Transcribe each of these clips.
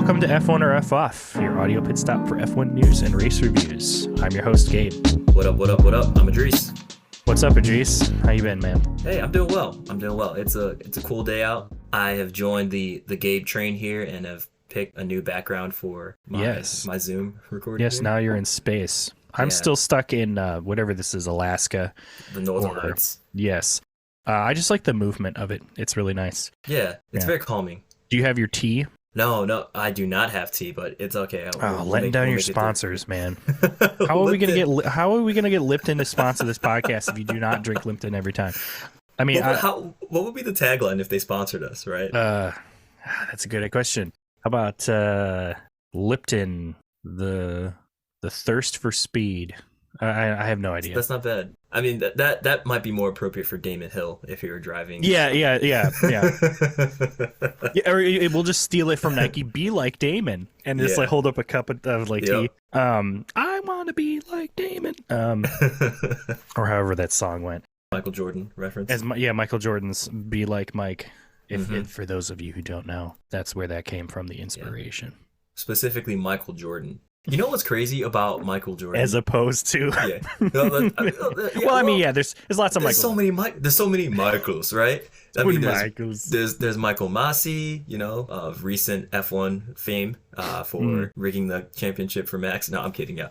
Welcome to F1 or F Off, your audio pit stop for F1 news and race reviews. I'm your host, Gabe. What up, what up, what up? I'm Idris. What's up, Idris? How you been, man? Hey, I'm doing well. It's a cool day out. I have joined the Gabe train here and have picked a new background for my Zoom recording. Yes, here. now you're in space. I'm still stuck in whatever this is, Alaska. The Northern Lights. Yes. I just like the movement of it. It's really nice. Yeah, it's very calming. Do you have your tea? No, I do not have tea, but it's okay. Letting down your sponsors, man. How are we gonna get Lipton to sponsor this podcast if you do not drink Lipton every time? I mean, what would be the tagline if they sponsored us, right? That's a good question. How about Lipton, the thirst for speed? I have no idea. That's not bad. I mean, that might be more appropriate for Damon Hill if he were driving. Yeah. Or we'll just steal it from Nike. Be like Damon, and just like hold up a cup of tea. I want to be like Damon. Or however that song went. Michael Jordan reference. Michael Jordan's "Be Like Mike." If for those of you who don't know, that's where that came from. The inspiration. Yeah. Specifically, Michael Jordan. You know what's crazy about Michael Jordan? As opposed to, there's lots of Michaels. There's so many Michaels, right? Michaels. There's Michael Masi, of recent F1 fame for rigging the championship for Max. No, I'm kidding. Yeah,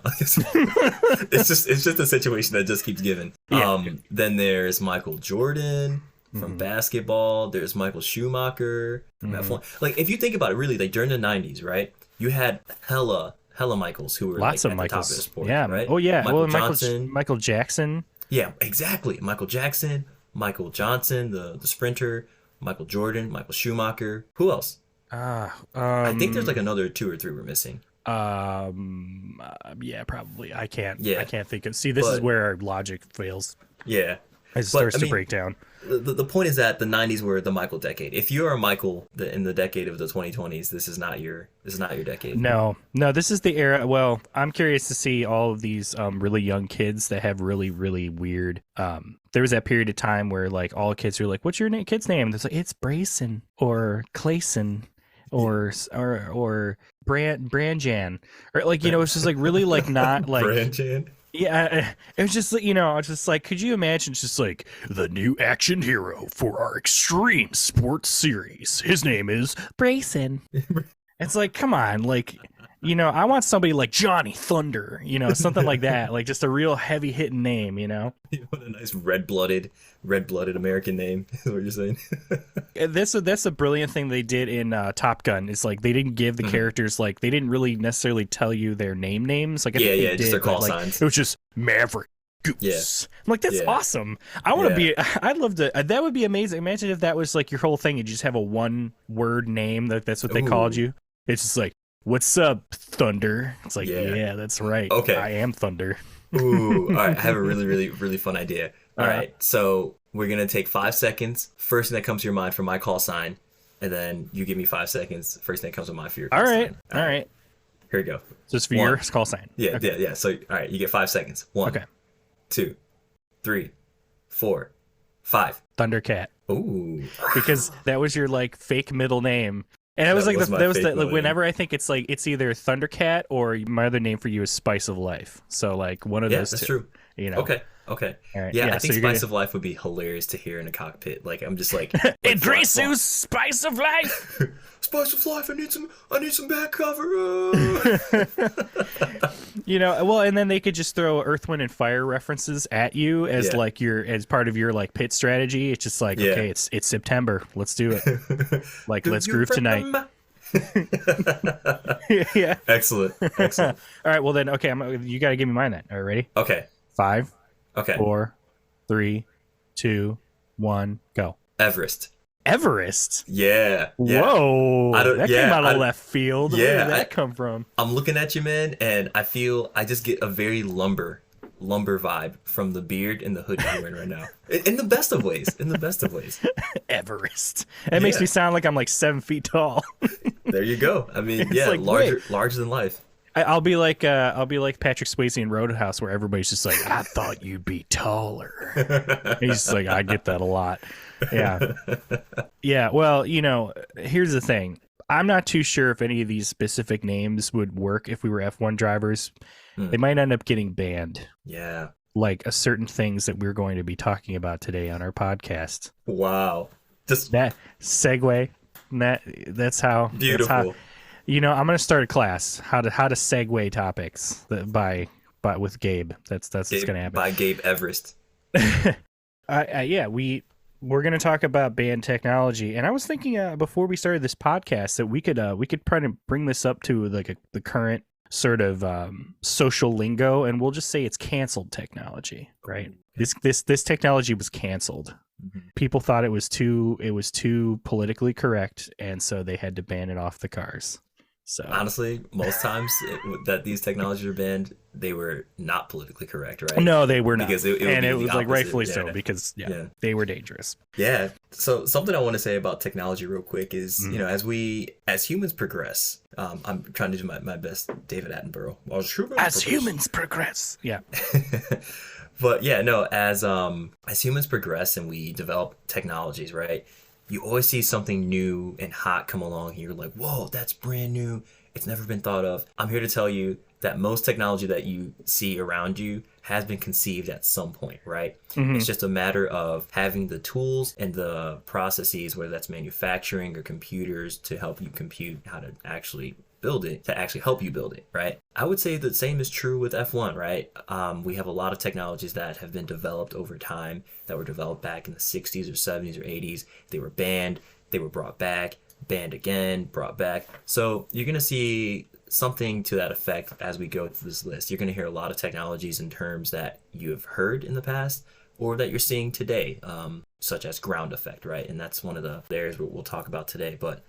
it's just a situation that just keeps giving. Then there's Michael Jordan from basketball. There's Michael Schumacher from F1. Like, if you think about it, really, like during the '90s, right? You had hella Michaels who were lots of at Michaels. The top of the sport, yeah. Right? Oh yeah. Michael Johnson. Michael Jackson. Yeah, exactly. Michael Jackson, Michael Johnson, the sprinter, Michael Jordan, Michael Schumacher. Who else? I think there's like another 2 or 3 we're missing. Yeah, probably. I can't think of. See, this is where our logic fails. Yeah. It starts to break down. The point is that the 90s were the Michael decade. If you are a Michael in the decade of the 2020s, this is not your decade. No, this is the era. Well, I'm curious to see all of these really young kids that have really, really weird. There was that period of time where like all kids were like, "What's your kid's name?" And it's like, "It's Brayson or Clayson or Branjan," or like it's just like really like not like Branjan. Yeah, it was just, I was just like, could you imagine? It's just like the new action hero for our extreme sports series. His name is Brayson. It's like, come on, like, I want somebody like Johnny Thunder, something like that, like just a real heavy hitting name, What a nice red-blooded American name is what you're saying. That's a brilliant thing they did in Top Gun. It's like they didn't give the characters like they didn't really necessarily tell you their names. Like just their call signs. It was just Maverick. Goose. Yeah. I'm like, that's awesome. I want to be. I'd love to. That would be amazing. Imagine if that was like your whole thing. You just have a one-word name. That's what they called you. It's just like, "What's up, Thunder?" It's like, yeah, that's right. Okay, I am Thunder. Ooh, all right. I have a really, really, really fun idea. All right, so we're gonna take 5 seconds. First thing that comes to your mind for my call sign, and then you give me 5 seconds. First thing that comes to mind for your call sign. All right. Here we go. Just for your call sign. Yeah, yeah. So, all right, you get 5 seconds. 1, 2, 3, 4, 5. Thundercat. Ooh. Because that was your like fake middle name. And it was like whenever I think it's like it's either Thundercat or my other name for you is Spice of Life. So like one of those two. Yeah, that's true. Okay. All right. Yeah, I think Spice of Life would be hilarious to hear in a cockpit. Like I'm just like Idrisu's Spice of Life. Spice of Life. I need some back cover. And then they could just throw Earth, Wind, and Fire references at you as as part of your like pit strategy. It's just like okay, it's September. Let's do it. Like let's groove tonight. Yeah. Excellent. All right. Well then, okay. You got to give me mine then. All right, ready? Okay. 5. Okay. 4, 3, 2, 1, go. Everest? Yeah. Whoa. That came out of left field. Where did that come from? I'm looking at you, man, and I just get a very lumber vibe from the beard and the hoodie you're wearing right now. In the best of ways. Everest. That makes me sound like I'm like 7 feet tall. There you go. I mean, like, larger than life. I'll be like Patrick Swayze in Roadhouse, where everybody's just like, I thought you'd be taller. He's just like, I get that a lot. Yeah. Yeah. Well, here's the thing. I'm not too sure if any of these specific names would work if we were F1 drivers. They might end up getting banned. Yeah. Like a certain things that we're going to be talking about today on our podcast. Wow. Just that segue. That's how. Beautiful. That's how, I'm going to start a class how to segue topics with Gabe. That's what's going to happen. By Gabe Everest. Yeah, we're going to talk about band technology, and I was thinking before we started this podcast that we could try to bring this up to like the current sort of social lingo, and we'll just say it's canceled technology, right? This technology was canceled. Mm-hmm. People thought it was too politically correct, and so they had to ban it off the cars. So honestly, most times that these technologies are banned, they were not politically correct, right? No, they were not. Because it was like rightfully so, because they were dangerous. Yeah. So something I want to say about technology real quick is, as humans progress, I'm trying to do my best David Attenborough. As humans progress. Yeah. But yeah, no, as humans progress and we develop technologies, right? You always see something new and hot come along and you're like, whoa, that's brand new. It's never been thought of. I'm here to tell you that most technology that you see around you has been conceived at some point, right? Mm-hmm. It's just a matter of having the tools and the processes, whether that's manufacturing or computers, to help you compute how to actually build it, to actually help you build it, right? I would say the same is true with F1, right? We have a lot of technologies that have been developed over time, that were developed back in the 60s or 70s or 80s. They were banned, they were brought back, banned again, brought back. So you're going to see something to that effect as we go through this list. You're going to hear a lot of technologies in terms that you have heard in the past or that you're seeing today, such as ground effect, right? And that's one of the areas we'll talk about today. But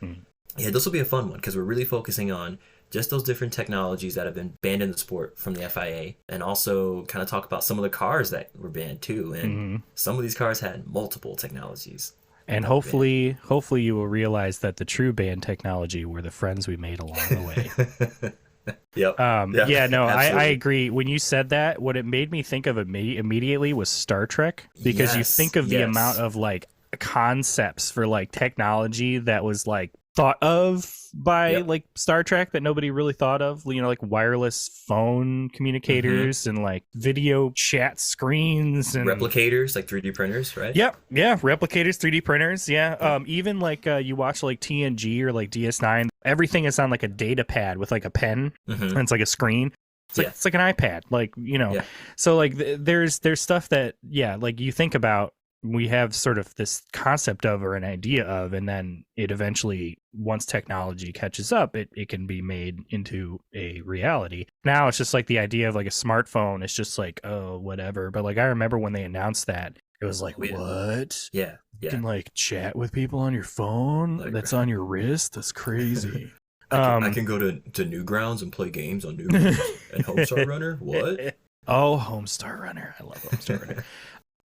yeah, this will be a fun one because we're really focusing on just those different technologies that have been banned in the sport from the FIA, and also kind of talk about some of the cars that were banned too. And some of these cars had multiple technologies. And hopefully you will realize that the true band technology were the friends we made along the way. Yep. Yeah, no, I agree. When you said that, what it made me think of immediately was Star Trek, because you think of the amount of like concepts for like technology that was like thought of by like Star Trek that nobody really thought of, like wireless phone communicators and like video chat screens and replicators, like 3D printers, right? Yeah, replicators, 3D printers, even like you watch like TNG or like DS9, everything is on like a data pad with like a pen and it's like a screen. It's like an iPad, like, so like there's stuff that like you think about, we have sort of this concept of or an idea of, and then it eventually, once technology catches up, it can be made into a reality. Now it's just like the idea of like a smartphone. It's just like, oh, whatever. But like I remember when they announced that, it was like, what? Yeah. You can like chat with people on your phone that's on your wrist? That's crazy. I can go to Newgrounds and play games on Newgrounds and Homestar Runner? What? Oh, Homestar Runner. I love Homestar Runner.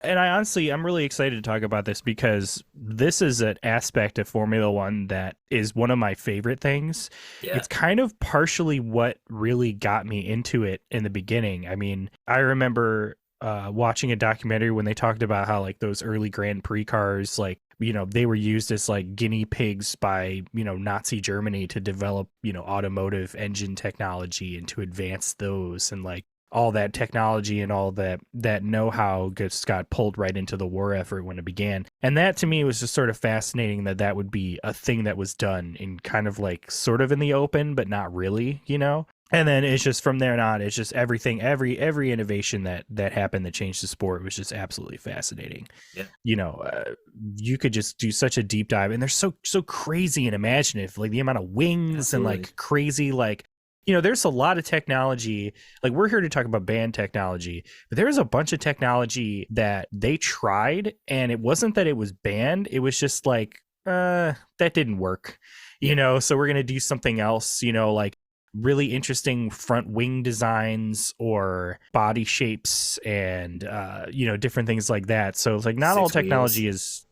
And I'm really excited to talk about this because this is an aspect of Formula One that is one of my favorite things. Yeah. It's kind of partially what really got me into it in the beginning. I mean, I remember watching a documentary when they talked about how like those early Grand Prix cars, like, they were used as like guinea pigs by, Nazi Germany to develop, automotive engine technology and to advance those, and like all that technology and all that know-how got pulled right into the war effort when it began. And that to me was just sort of fascinating that would be a thing that was done in kind of like sort of in the open, but not really, And then it's just from there on, it's just everything, every innovation that happened that changed the sport was just absolutely fascinating. Yeah. You could just do such a deep dive, and they're so crazy and imaginative, like the amount of wings and like crazy, like, there's a lot of technology. Like, we're here to talk about band technology, but there's a bunch of technology that they tried, and it wasn't that it was banned. It was just like, that didn't work, so we're going to do something else, like really interesting front wing designs or body shapes and, different things like that. So it's like not all technology is...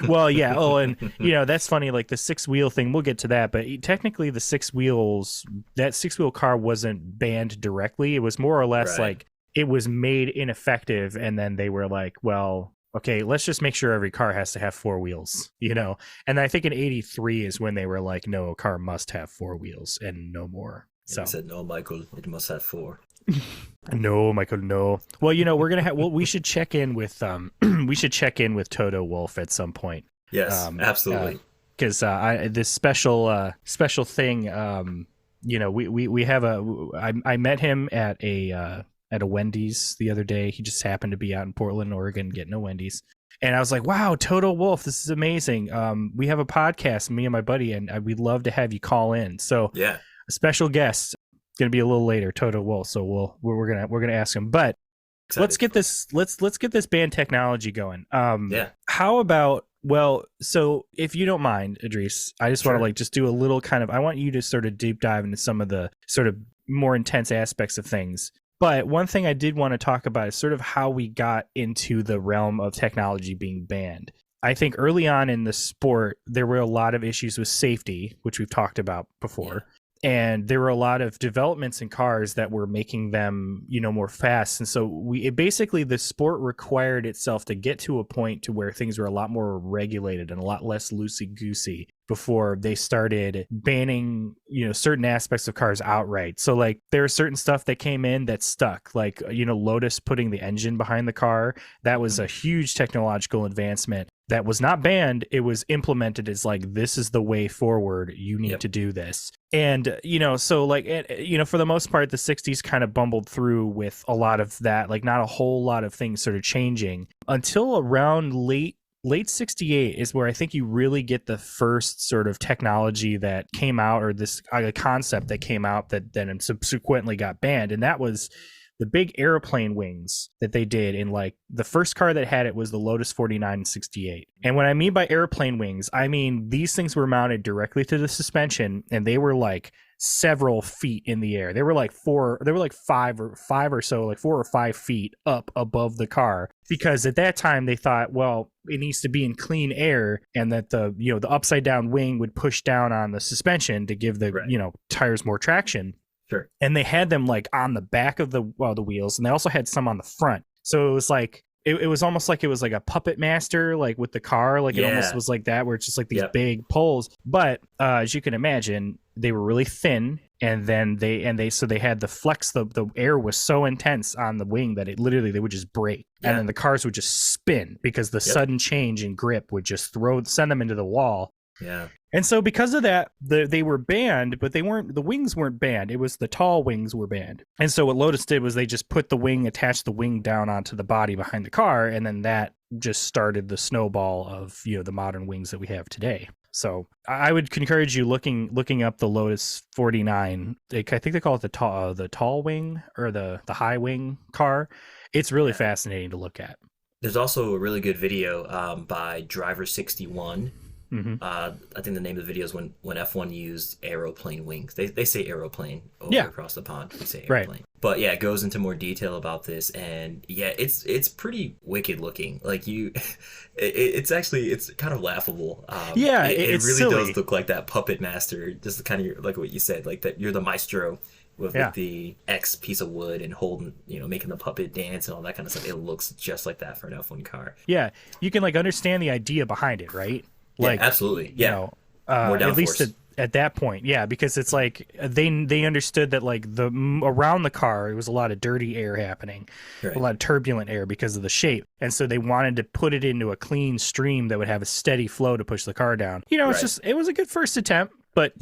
Well, yeah. Oh, and that's funny. Like the 6-wheel thing, we'll get to that. But technically, that 6-wheel car wasn't banned directly. It was more or less like it was made ineffective, and then they were like, well, okay, let's just make sure every car has to have 4 wheels, you know? And I think in 83 is when they were like, no, a car must have 4 wheels and no more. So he said, no, Michael, it must have 4. No, Michael, no. Well, you know, we're gonna have. Well, we should check in with we should check in with Toto Wolff at some point. Yes, absolutely. Because this special thing. You know, we have I met him at a Wendy's the other day. He just happened to be out in Portland, Oregon, getting a Wendy's. And I was like, wow, Toto Wolff, this is amazing. We have a podcast, me and my buddy, and we'd love to have you call in. So yeah, a special guest, going to be a little later, Toto Wolff. So we're gonna ask him. But excited. let's get this band technology going. Yeah. How about, well, so if you don't mind, Idris, I just want to just do a little kind of, I want you to sort of deep dive into some of the sort of more intense aspects of things. But one thing I did want to talk about is sort of how we got into the realm of technology being banned. I think early on in the sport, there were a lot of issues with safety, which we've talked about before. Yeah. And there were a lot of developments in cars that were making them, you know, more fast. And so basically the sport required itself to get to a point to where things were a lot more regulated and a lot less loosey-goosey before they started banning, you know, certain aspects of cars outright. So like there are certain stuff that came in that stuck, like, you know, Lotus putting the engine behind the car. That was a huge technological advancement that was not banned. It was implemented as like, this is the way forward. You need to do this. And, you know, so like, you know, for the most part, the 60s kind of bumbled through with a lot of that, like not a whole lot of things sort of changing until around late 68 is where I think you really get the first sort of technology that came out, or this concept that came out that then subsequently got banned. And that was the big airplane wings that they did in, like, the first car that had it was the Lotus 49 in 68. And what I mean by airplane wings, I mean these things were mounted directly to the suspension, and they were like several feet in the air. They were like 4 or 5 feet up above the car, because at that time they thought, well, it needs to be in clean air, and that the, you know, the upside down wing would push down on the suspension to give the you know, tires more traction. Sure. And they had them like on the back of the wheels, and they also had some on the front. So it was like it was almost like it was like a puppet master, like with the car, like it almost was like that, where it's just like these big poles. But as you can imagine, they were really thin, and then they had the flex. The air was so intense on the wing that it literally, they would just break, and then the cars would just spin because the sudden change in grip would just send them into the wall. Yeah. And so because of that, they were banned, but the wings weren't banned. It was the tall wings were banned. And so what Lotus did was they just attached the wing down onto the body behind the car, and then that just started the snowball of, you know, the modern wings that we have today. So I would encourage you looking up the Lotus 49. I think they call it the tall wing, or the high wing car. It's really fascinating to look at. There's also a really good video by Driver 61. Mm-hmm. I think the name of the video is when F1 used aeroplane wings. They say aeroplane over across the pond. We say airplane. Right. But yeah, it goes into more detail about this, and yeah, it's pretty wicked looking. Like it's kind of laughable. It really silly. Does look like that puppet master, just kind of like what you said, like that you're the maestro with the X piece of wood and holding, you know, making the puppet dance and all that kind of stuff. It looks just like that for an F1 car. Yeah, you can like understand the idea behind it, right? Like, yeah, absolutely. Yeah. You know, more downforce. At least at that point, because it's like they understood that like around the car, it was a lot of dirty air happening, a lot of turbulent air because of the shape, and so they wanted to put it into a clean stream that would have a steady flow to push the car down. You know, it was a good first attempt, but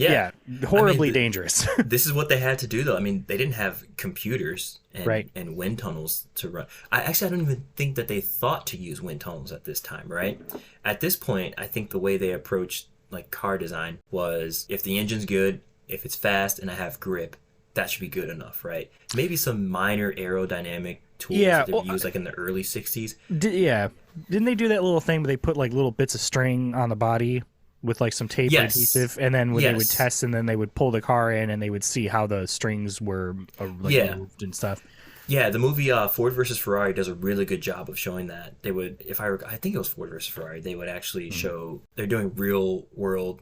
horribly dangerous. This is what they had to do, though. I mean, they didn't have computers and wind tunnels to run. I don't even think that they thought to use wind tunnels at this time, right? At this point, I think the way they approached like car design was, if the engine's good, if it's fast, and I have grip, that should be good enough, right? Maybe some minor aerodynamic tools that they used like in the early 60s. Didn't they do that little thing where they put like little bits of string on the body with like some tape or adhesive, and then they would test, and then they would pull the car in, and they would see how the strings were moved and stuff. Yeah, the movie Ford versus Ferrari does a really good job of showing that. They would, if I think it was Ford versus Ferrari, they would actually Mhm. show they're doing real world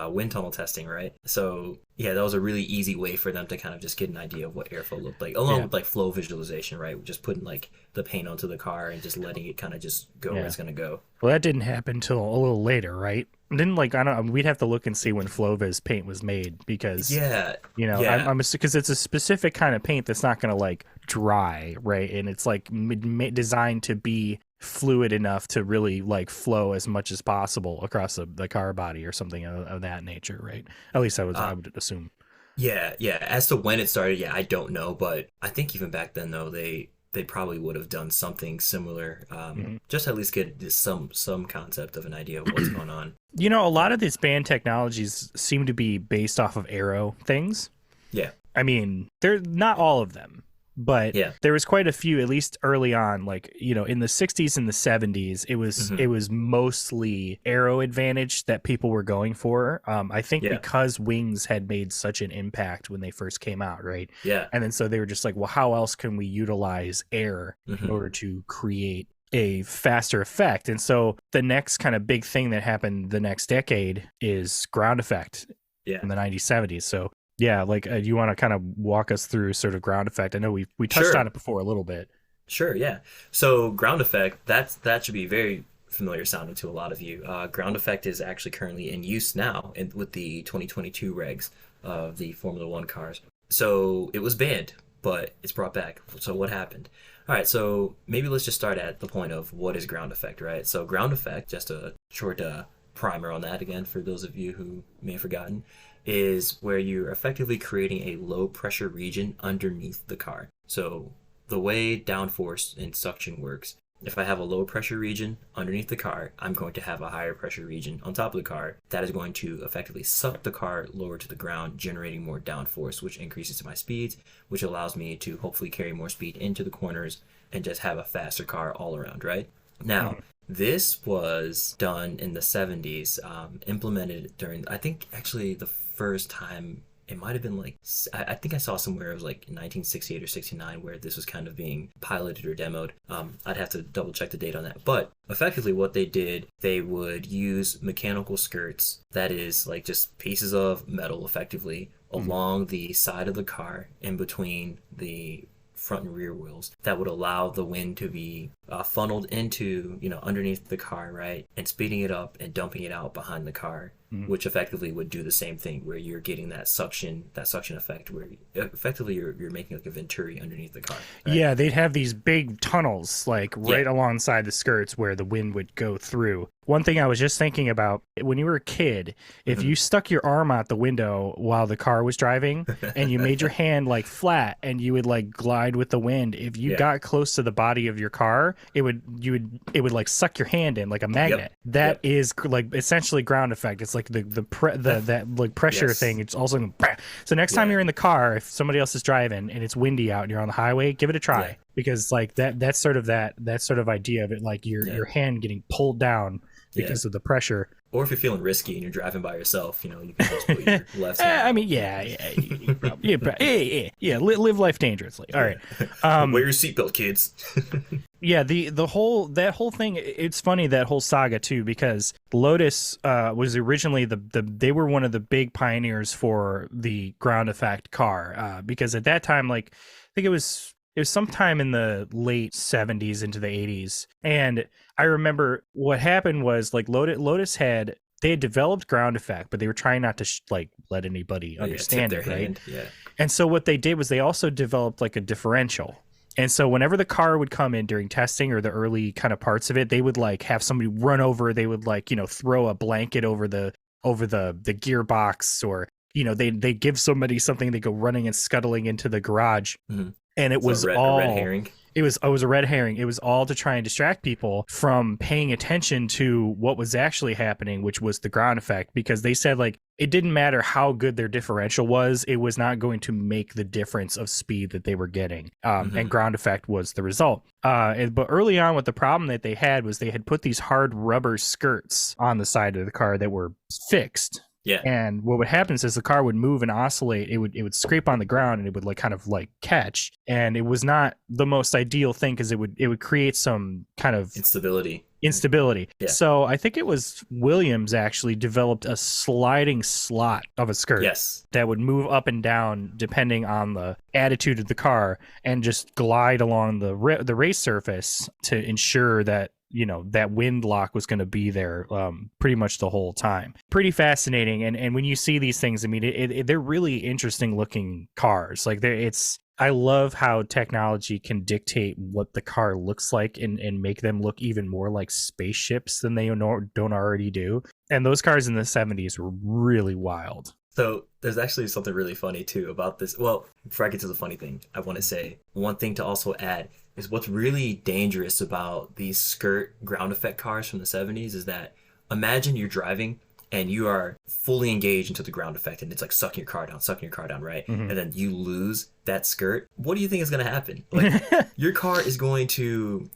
wind tunnel testing, right? So yeah, that was a really easy way for them to kind of just get an idea of what airflow looked like, along Yeah. with like flow visualization, right? Just putting like the paint onto the car and just letting it kind of just go where Yeah. it's gonna go. Well, that didn't happen until a little later, right? Didn't like I don't. We'd have to look and see when Flovis paint was made because Yeah, I'm yeah. because it's a specific kind of paint that's not gonna like dry, right? And it's like designed to be fluid enough to really like flow as much as possible across the car body or something of that nature, right? At least I would assume. Yeah, yeah. As to when it started, yeah, I don't know, but I think even back then though, they probably would have done something similar, Mhm. just at least get some concept of an idea of what's going on. A lot of these band technologies seem to be based off of aero things. Yeah, I mean, they're not all of them, but yeah. there was quite a few, at least early on, like, in the 60s and the 70s, Hmm. it was mostly aero advantage that people were going for. I think Yeah, because wings had made such an impact when they first came out, right? yeah. And then so they were just like, well, how else can we utilize air in Hmm. order to create a faster effect? And so the next kind of big thing that happened the next decade is ground effect Yeah. in the 90s, 70s. So yeah, like you want to kind of walk us through sort of ground effect. I know we touched on Sure. it before a little bit. Sure, yeah. So ground effect, that should be very familiar sounding to a lot of you. Ground effect is actually currently in use now with the 2022 regs of the Formula One cars. So it was banned, but it's brought back. So what happened? All right, so maybe let's just start at the point of what is ground effect, right? So ground effect, just a short primer on that again for those of you who may have forgotten, is where you're effectively creating a low pressure region underneath the car. So the way downforce and suction works, if I have a low pressure region underneath the car, I'm going to have a higher pressure region on top of the car that is going to effectively suck the car lower to the ground, generating more downforce, which increases my speeds, which allows me to hopefully carry more speed into the corners and just have a faster car all around, right? Now, Mhm. this was done in the 70s, implemented during, I think actually the first time it might have been like, I think I saw somewhere it was like 1968 or 69 where this was kind of being piloted or demoed. I'd have to double check the date on that. But effectively, what they did, they would use mechanical skirts, that is like just pieces of metal effectively, Mhm. along the side of the car in between the front and rear wheels that would allow the wind to be funneled into underneath the car, right, and speeding it up and dumping it out behind the car, Mhm. which effectively would do the same thing where you're getting that suction effect where effectively you're making like a venturi underneath the car, right? Yeah, they'd have these big tunnels like Yeah. right alongside the skirts where the wind would go through. One thing I was just thinking about when you were a kid, if Hmm. you stuck your arm out the window while the car was driving and you made your hand like flat and you would like glide with the wind, if you Yeah. got close to the body of your car, it would like suck your hand in like a magnet. Yep. That Yep. is like essentially ground effect. It's like that like pressure Yes. thing. It's also so next time Yeah. you're in the car, if somebody else is driving and it's windy out and you're on the highway, give it a try. Yeah. Because like that's sort of that sort of idea of it, like Yeah. your hand getting pulled down Yeah. because of the pressure. Or if you're feeling risky and you're driving by yourself, you can just put your left hand. I mean, yeah. Live life dangerously. All right. Wear your seatbelt, kids. Yeah, the whole thing. It's funny, that whole saga too, because Lotus was originally they were one of the big pioneers for the ground effect car, because at that time, like I think it was sometime in the late 70s into the 80s, and I remember what happened was like Lotus they had developed ground effect, but they were trying not to like let anybody Yeah, tip understand their it, right? hand. Yeah. And so what they did was they also developed like a differential. And so whenever the car would come in during testing or the early kind of parts of it, they would like have somebody run over, they would like, throw a blanket over the gearbox, or they give somebody something, they go running and scuttling into the garage. Mm-hmm. And it So was a red all herring. it was a red herring. It was all to try and distract people from paying attention to what was actually happening, which was the ground effect, because they said like it didn't matter how good their differential was, it was not going to make the difference of speed that they were getting. And ground effect was the result. But early on, what the problem that they had was they had put these hard rubber skirts on the side of the car that were fixed. Yeah. And what would happen is the car would move and oscillate. It would scrape on the ground and it would like kind of like catch. And it was not the most ideal thing because it would create some kind of instability. Yeah. So I think it was Williams actually developed a sliding slot of a skirt that would move up and down depending on the attitude of the car and just glide along the race surface to ensure that, you know, that wind lock was going to be there pretty much the whole time. Pretty fascinating. And when you see these things, I mean, they're really interesting looking cars. Like I love how technology can dictate what the car looks like and make them look even more like spaceships than they don't already do. And those cars in the 70s were really wild. So there's actually something really funny too about this. Well, before I get to the funny thing, I want to say one thing to also add is what's really dangerous about these skirt ground effect cars from the 70s is that imagine you're driving and you are fully engaged into the ground effect and it's like sucking your car down, right? Mm-hmm. And then you lose that skirt. What do you think is going to happen? Like your car is it's going to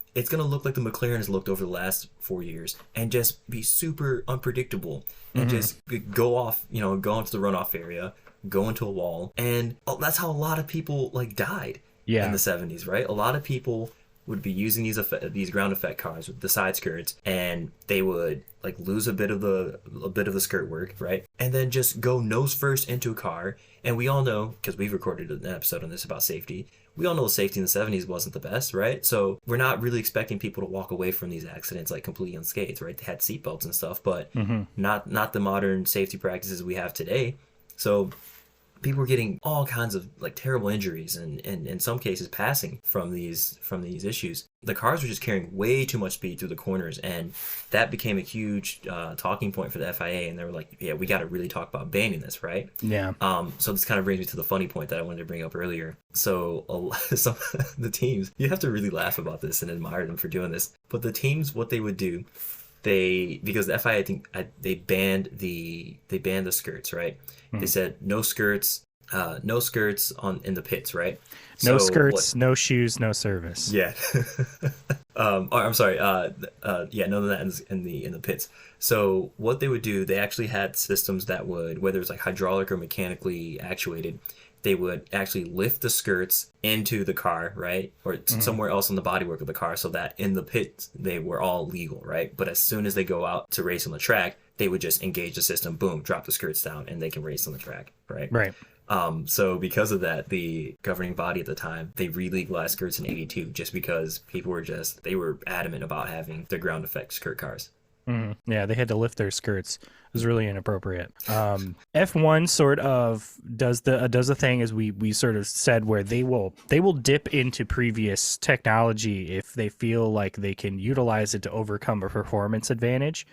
look like the McLaren has looked over the last 4 years and just be super unpredictable and just go off, go into the runoff area, go into a wall. And that's how a lot of people like died in the 70s, right? A lot of people would be using these ground effect cars with the side skirts, and they would like lose a bit of the skirt work, right? And then just go nose first into a car. And we all know, because we've recorded an episode on this about safety, we all know safety in the 70s wasn't the best, right? So we're not really expecting people to walk away from these accidents like completely unscathed, right? They had seatbelts and stuff, but not the modern safety practices we have today. So people were getting all kinds of like terrible injuries and in some cases passing from these issues. The cars were just carrying way too much speed through the corners, and that became a huge talking point for the FIA. And they were like, yeah, we got to really talk about banning this, right? Yeah. So this kind of brings me to the funny point that I wanted to bring up earlier. So some the teams, you have to really laugh about this and admire them for doing this. But the teams, what they would do, because the FIA, I think they banned the skirts, right? They said no skirts in the pits, right? No skirts, no shoes, no service. Yeah. I'm sorry. None of that in the pits. So what they would do, they actually had systems that would, whether it's like hydraulic or mechanically actuated, they would actually lift the skirts into the car, right? Or somewhere else on the bodywork of the car, so that in the pits, they were all legal, right? But as soon as they go out to race on the track, they would just engage the system, boom, drop the skirts down, and they can race on the track, right? Right. So because of that, the governing body at the time, they re-legalized skirts in 82 just because people they were adamant about having the ground effect skirt cars. Yeah, they had to lift their skirts. It was really inappropriate. F1 sort of does the thing, as we sort of said, where they will dip into previous technology if they feel like they can utilize it to overcome a performance advantage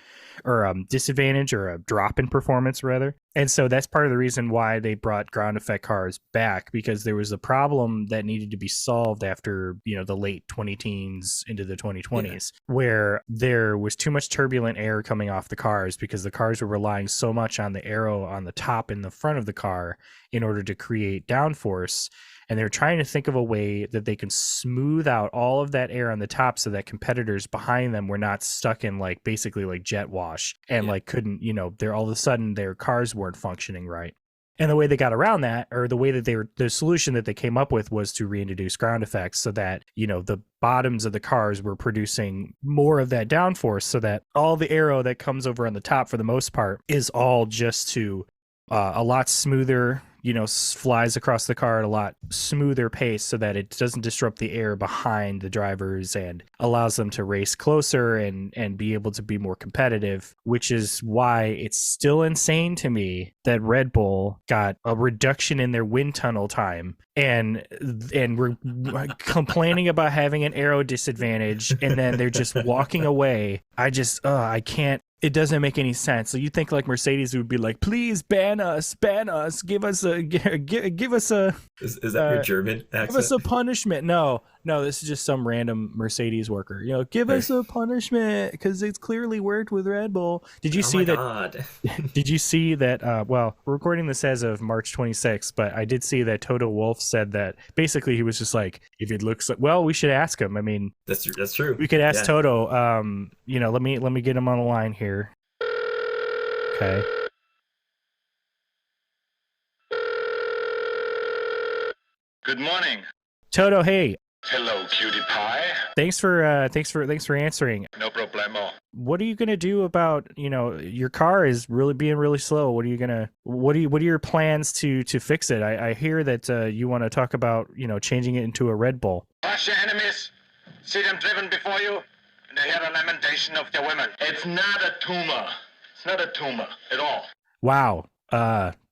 or disadvantage, or a drop in performance rather. And so that's part of the reason why they brought ground effect cars back, because there was a problem that needed to be solved after, the late 2010s into the 2020s, where there was too much turbulent air coming off the cars because the cars were relying so much on the aero on the top and the front of the car in order to create downforce. And they're trying to think of a way that they can smooth out all of that air on the top so that competitors behind them were not stuck in basically jet wash and couldn't, they're all of a sudden their cars weren't functioning right. And the way they got around that, or the way that the solution that they came up with, was to reintroduce ground effects so that, the bottoms of the cars were producing more of that downforce, so that all the aero that comes over on the top for the most part is all just to a lot smoother, flies across the car at a lot smoother pace so that it doesn't disrupt the air behind the drivers and allows them to race closer and be able to be more competitive, which is why it's still insane to me that Red Bull got a reduction in their wind tunnel time and we're complaining about having an aero disadvantage, and then they're just walking away. I can't. It doesn't make any sense. So you think like Mercedes would be like, please ban us, give us a. Is that your German accent? Give us a punishment. No, this is just some random Mercedes worker. Give us a punishment because it's clearly worked with Red Bull. Did you see that? God. Did you see that? Well, we're recording this as of March 26th, but I did see that Toto Wolff said that basically he was just like, if it looks like, well, we should ask him. I mean, that's true. We could ask Toto. Let me get him on the line here. Okay. Good morning. Toto, hey. Hello, cutie pie. Thanks for answering. No problemo. What are you gonna do about, your car is being really slow? What are your plans to fix it? I hear that you want to talk about, changing it into a Red Bull. Crush your enemies. See them driven before you, and hear the lamentation of their women. It's not a tumor. It's not a tumor at all. Wow.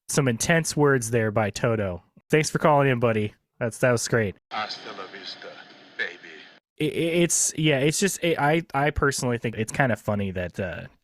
Some intense words there by Toto. Thanks for calling in, buddy. That was great. Hasta la vista, baby. I personally think it's kind of funny that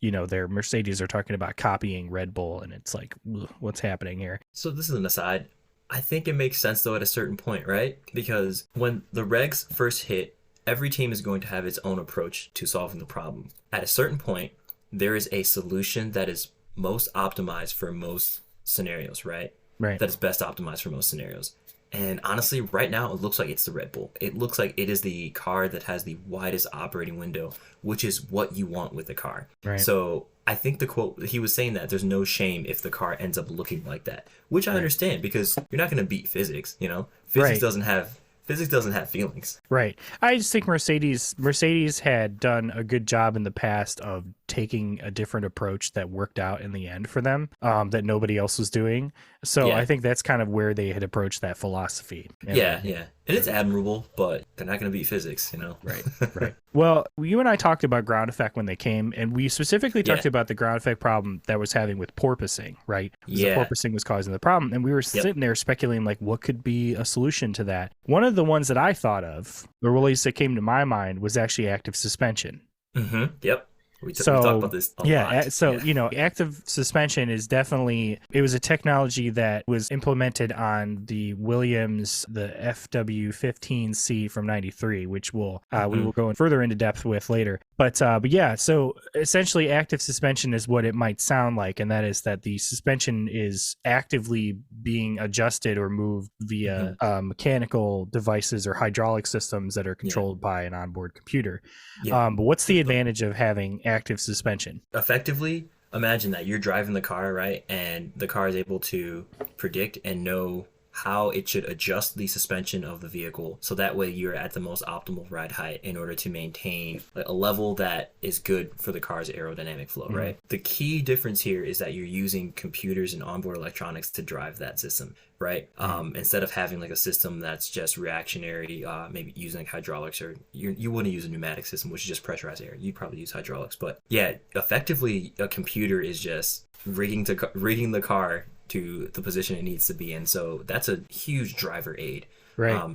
their Mercedes are talking about copying Red Bull, and it's like, what's happening here? So this is an aside. I think it makes sense though at a certain point, right? Because when the regs first hit, every team is going to have its own approach to solving the problem. At a certain point, there is a solution that is most optimized for most scenarios, right? Right. That is best optimized for most scenarios. And honestly, right now, it looks like it's the Red Bull. It looks like it is the car that has the widest operating window, which is what you want with the car. Right. So I think the quote, he was saying that there's no shame if the car ends up looking like that, which I understand because you're not going to beat physics, Physics doesn't have feelings. Right. I just think Mercedes had done a good job in the past of taking a different approach that worked out in the end for them, that nobody else was doing. So I think that's kind of where they had approached that philosophy. Yeah. And it's admirable, but they're not going to beat physics, Right. Well, you and I talked about ground effect when they came, and we specifically talked about the ground effect problem that was having with porpoising, right? Because the porpoising was causing the problem, and we were sitting there speculating, like, what could be a solution to that? One of the ones that I thought of, the release that came to my mind, was actually active suspension. Mm-hmm. Yep. We talked about this a lot. Active suspension is definitely, it was a technology that was implemented on the Williams, the FW15C from 93, which we will go further into depth with later. But yeah, so essentially active suspension is what it might sound like, and that is that the suspension is actively being adjusted or moved via mechanical devices or hydraulic systems that are controlled by an onboard computer. But what's the advantage of having active suspension? Effectively, imagine that you're driving the car, right? And the car is able to predict and know how it should adjust the suspension of the vehicle, so that way you're at the most optimal ride height in order to maintain a level that is good for the car's aerodynamic flow, right? The key difference here is that you're using computers and onboard electronics to drive that system, right? Instead of having like a system that's just reactionary, maybe using like hydraulics, or you wouldn't use a pneumatic system, which is just pressurized air. You'd probably use hydraulics. But yeah, effectively a computer is just rigging the car to the position it needs to be in. So that's a huge driver aid. Right.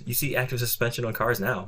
You see active suspension on cars now,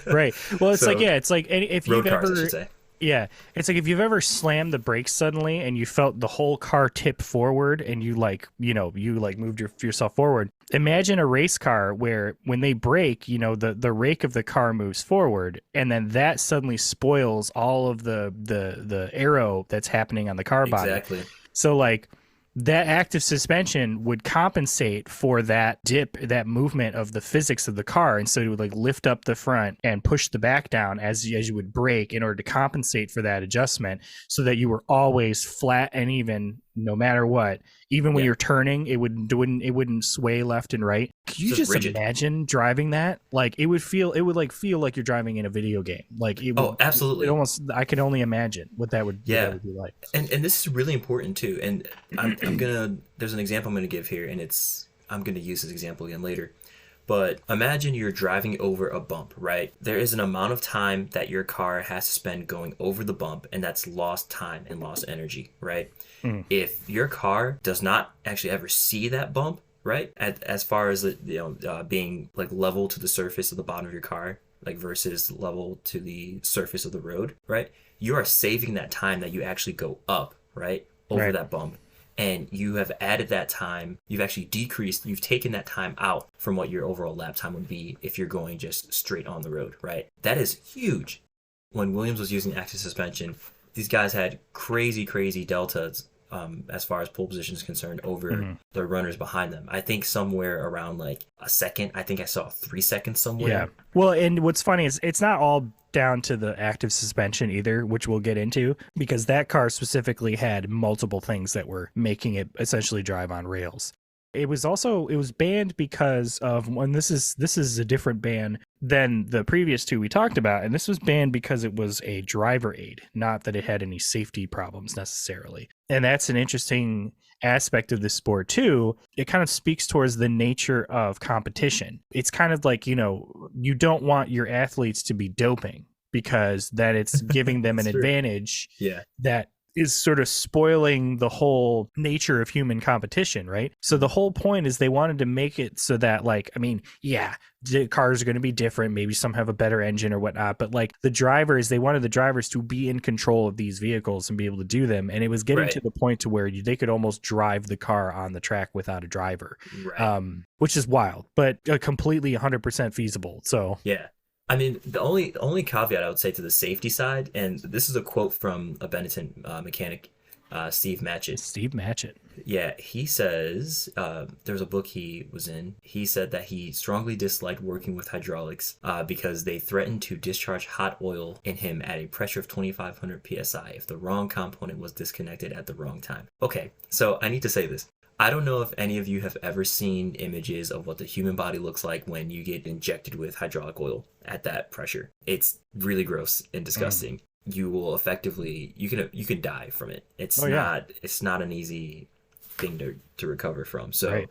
Right. Well, it's it's like if you've road cars, ever, I should say. Yeah, it's like if you've ever slammed the brakes suddenly and you felt the whole car tip forward and you moved yourself forward. Imagine a race car where when they brake, the rake of the car moves forward, and then that suddenly spoils all of the aero that's happening on the car body. Exactly. So like, that active suspension would compensate for that dip, that movement of the physics of the car, and so it would like lift up the front and push the back down as you would brake in order to compensate for that adjustment, so that you were always flat and even no matter what. Even when you're turning, it wouldn't sway left and right. Could you just imagine driving that? Like it would feel like you're driving in a video game. Like it would, oh, absolutely. I can only imagine what that would be like. And this is really important too. And there's an example I'm gonna give here, and I'm gonna use this example again later. But imagine you're driving over a bump, right? There is an amount of time that your car has to spend going over the bump, and that's lost time and lost energy, right? If your car does not actually ever see that bump, right, as far as being like level to the surface of the bottom of your car, like versus level to the surface of the road, right? You are saving that time that you actually go up, right, over that bump. And you have added that time, you've taken that time out from what your overall lap time would be if you're going just straight on the road, right? That is huge. When Williams was using active suspension, these guys had crazy deltas as far as pole position is concerned over the runners behind them. I think somewhere around like a second. I think I saw 3 seconds somewhere. Yeah. Well, and what's funny is it's not all down to the active suspension either, which we'll get into, because that car specifically had multiple things that were making it essentially drive on rails. It was banned because of when this is a different ban than the previous two we talked about, and this was banned because it was a driver aid, not that it had any safety problems necessarily. And that's an interesting aspect of this sport too. It kind of speaks towards the nature of competition. It's kind of like, you don't want your athletes to be doping because then it's giving them an advantage that is sort of spoiling the whole nature of human competition, right? So the whole point is they wanted to make it so that, like, I mean, yeah, the cars are going to be different. Maybe some have a better engine or whatnot, but like they wanted the drivers to be in control of these vehicles and be able to do them. And it was getting to the point to where they could almost drive the car on the track without a driver, which is wild, but completely 100% feasible. So yeah. I mean, the only caveat I would say to the safety side, and this is a quote from a Benetton mechanic, Steve Matchett. Steve Matchett. Yeah, he says, there's a book he was in. He said that he strongly disliked working with hydraulics because they threatened to discharge hot oil in him at a pressure of 2,500 psi if the wrong component was disconnected at the wrong time. Okay, so I need to say this. I don't know if any of you have ever seen images of what the human body looks like when you get injected with hydraulic oil at that pressure. It's really gross and disgusting. You will effectively, you can die from it. It's not an easy thing to recover from. So,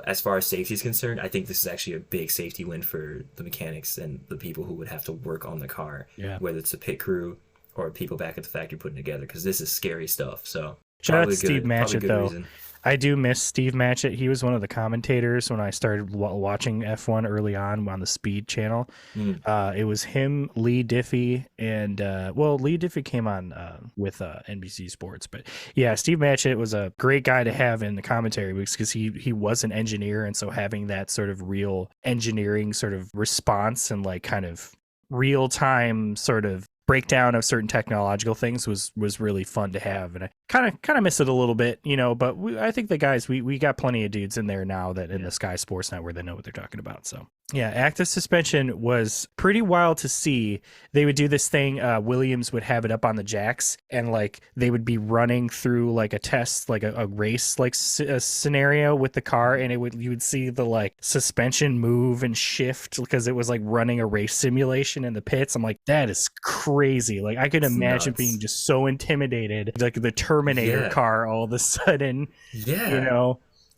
as far as safety is concerned, I think this is actually a big safety win for the mechanics and the people who would have to work on the car, whether it's the pit crew or people back at the factory putting it together, because this is scary stuff. So shout out to Steve Matchett, though. Reason. I do miss Steve Matchett. He was one of the commentators when I started watching F1 early on the Speed channel. It was him, Lee Diffie, and Lee Diffie came on with NBC Sports. But yeah, Steve Matchett was a great guy to have in the commentary because he was an engineer, and so having that sort of real engineering sort of response and like kind of real time sort of breakdown of certain technological things was really fun to have, and I kind of miss it a little bit, but I think the guys we got plenty of dudes in there now that in the Sky Sports Network they know what they're talking about. So yeah, active suspension was pretty wild to see. They would do this thing, Williams would have it up on the jacks, and like they would be running through like a test, like a race like a scenario with the car, and you would see the like suspension move and shift because it was like running a race simulation in the pits. I'm like, that is crazy. Like I could imagine being just so intimidated, like the Terminator car all of a sudden.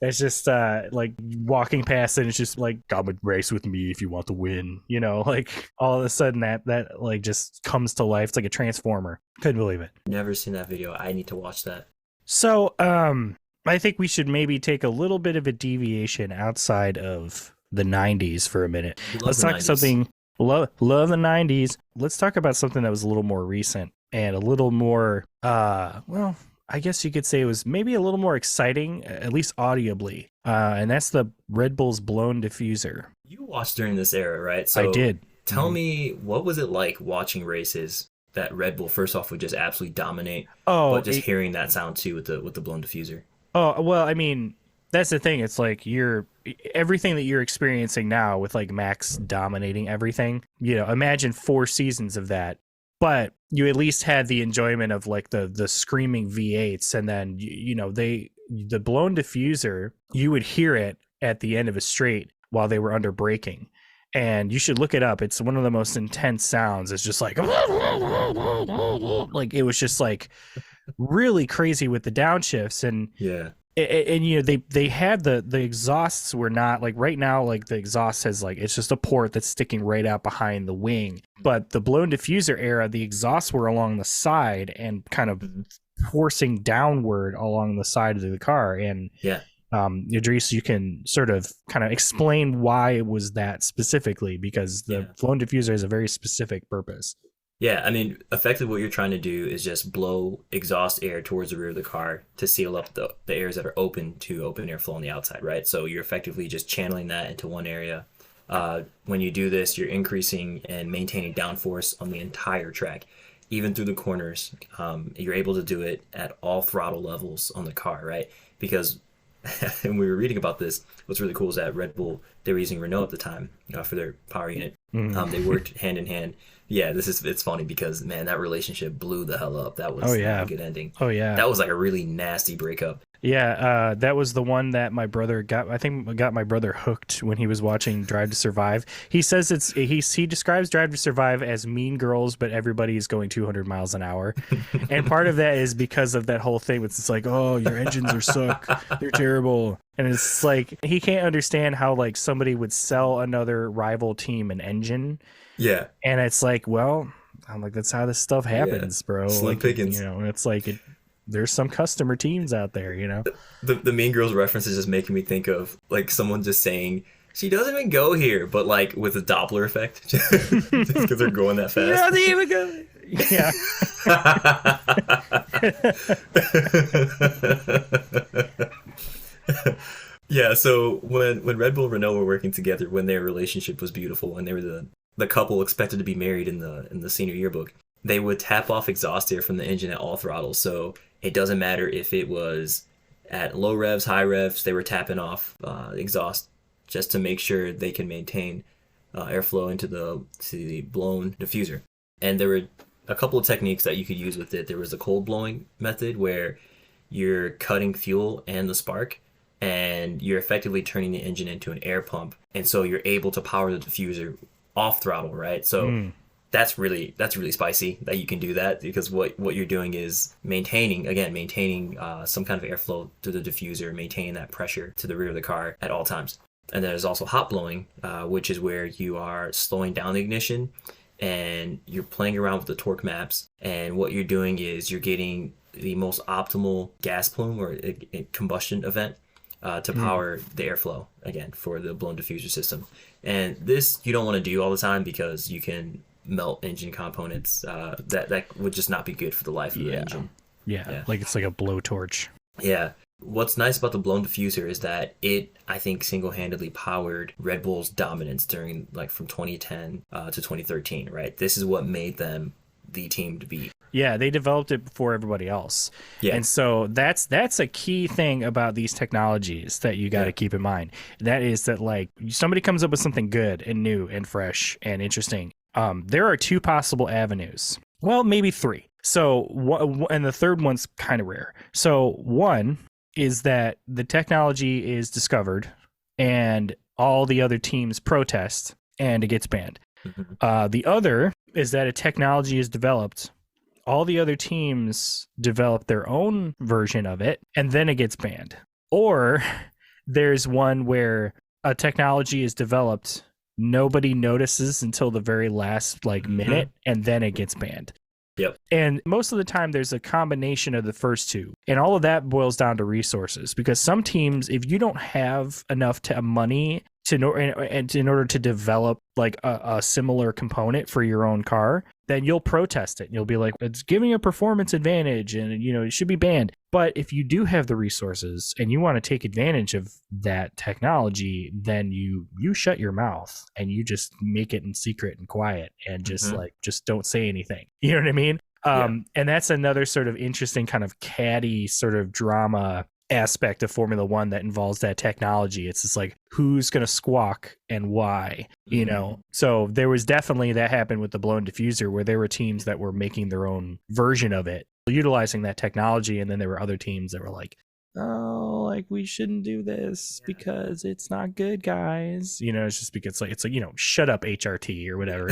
It's just like walking past and it's just like, come and race with me if you want to win, like all of a sudden that like just comes to life. It's like a transformer. Couldn't believe it. Never seen that video. I need to watch that. So I think we should maybe take a little bit of a deviation outside of the 90s for a minute. Let's talk 90s. Something love the 90s. Let's talk about something that was a little more recent and a little more I guess you could say it was maybe a little more exciting, at least audibly, and that's the Red Bull's blown diffuser. You watched during this era, right? So I did. Tell me, what was it like watching races that Red Bull, first off, would just absolutely dominate, but just hearing that sound too with the blown diffuser? Oh, well, I mean, that's the thing. It's like everything that you're experiencing now with like Max dominating everything, imagine 4 seasons of that. But you at least had the enjoyment of like the screaming V8s, and then the blown diffuser, you would hear it at the end of a straight while they were under braking, and you should look it up. It's one of the most intense sounds. It's just like it was just like really crazy with the downshifts, and they had the exhausts were not like right now, like the exhaust has like it's just a port that's sticking right out behind the wing, but the blown diffuser era, the exhausts were along the side and kind of forcing downward along the side of the car. And Idris, you can sort of kind of explain why it was that specifically, because the blown diffuser has a very specific purpose. Yeah, I mean, effectively what you're trying to do is just blow exhaust air towards the rear of the car to seal up the areas that are open to open airflow on the outside, right? So you're effectively just channeling that into one area. When you do this, you're increasing and maintaining downforce on the entire track, even through the corners. You're able to do it at all throttle levels on the car, right? Because when we were reading about this, what's really cool is that Red Bull they were using Renault at the time for their power unit. They worked hand in hand. Yeah, it's funny because, man, that relationship blew the hell up. That was a good ending. Oh yeah, that was like a really nasty breakup. Yeah, that was the one that my brother got. I think got my brother hooked when he was watching Drive to Survive. He says he describes Drive to Survive as Mean Girls, but everybody is going 200 miles an hour, and part of that is because of that whole thing. It's like, oh, your engines are suck, they're terrible, and it's like he can't understand how like somebody would sell another rival team an engine. Yeah, and it's like, well, I'm like, that's how this stuff happens, bro. Slim pickings. It's like there's some customer teams out there, The Mean Girls reference is just making me think of like someone just saying she doesn't even go here, but like with a Doppler effect, just because they're going that fast. Doesn't even go. Yeah. Yeah. So when Red Bull and Renault were working together, when their relationship was beautiful, and they were the couple expected to be married in the senior yearbook, they would tap off exhaust air from the engine at all throttles. So it doesn't matter if it was at low revs, high revs, they were tapping off exhaust just to make sure they can maintain airflow into the blown diffuser. And there were a couple of techniques that you could use with it. There was a cold blowing method where you're cutting fuel and the spark, and you're effectively turning the engine into an air pump. And so you're able to power the diffuser off throttle, right? So that's really spicy that you can do that, because what you're doing is maintaining some kind of airflow through the diffuser, maintaining that pressure to the rear of the car at all times. And then there's also hot blowing, which is where you are slowing down the ignition and you're playing around with the torque maps. And what you're doing is you're getting the most optimal gas plume or a combustion event to power the airflow again for the blown diffuser system. And this you don't want to do all the time because you can melt engine components that would just not be good for the life of the engine. Yeah, like it's like a blowtorch. Yeah. What's nice about the blown diffuser is that it, I think, single-handedly powered Red Bull's dominance during from 2010 to 2013, right? This is what made them the team to beat. Yeah, they developed it before everybody else. Yeah. And so that's a key thing about these technologies that you got to keep in mind. That is that like somebody comes up with something good and new and fresh and interesting. There are two possible avenues. Well, maybe three. So, and the third one's kind of rare. So one is that the technology is discovered and all the other teams protest and it gets banned. The other is that a technology is developed, all the other teams develop their own version of it, and then it gets banned. Or there's one where a technology is developed, nobody notices until the very last minute, and then it gets banned. Yep. And most of the time there's a combination of the first two. And all of that boils down to resources, because some teams, if you don't have enough money in order to develop like a similar component for your own car, then you'll protest it. And you'll be like, it's giving a performance advantage and it should be banned. But if you do have the resources and you want to take advantage of that technology, then you shut your mouth and you just make it in secret and quiet and just don't say anything. You know what I mean? And that's another sort of interesting kind of catty sort of drama aspect of Formula One that involves that technology. It's just like, who's going to squawk and why, So there was definitely that happened with the blown diffuser, where there were teams that were making their own version of it, utilizing that technology. And then there were other teams that were like, oh, like we shouldn't do this because it's not good, guys. It's just because it's like, shut up HRT or whatever,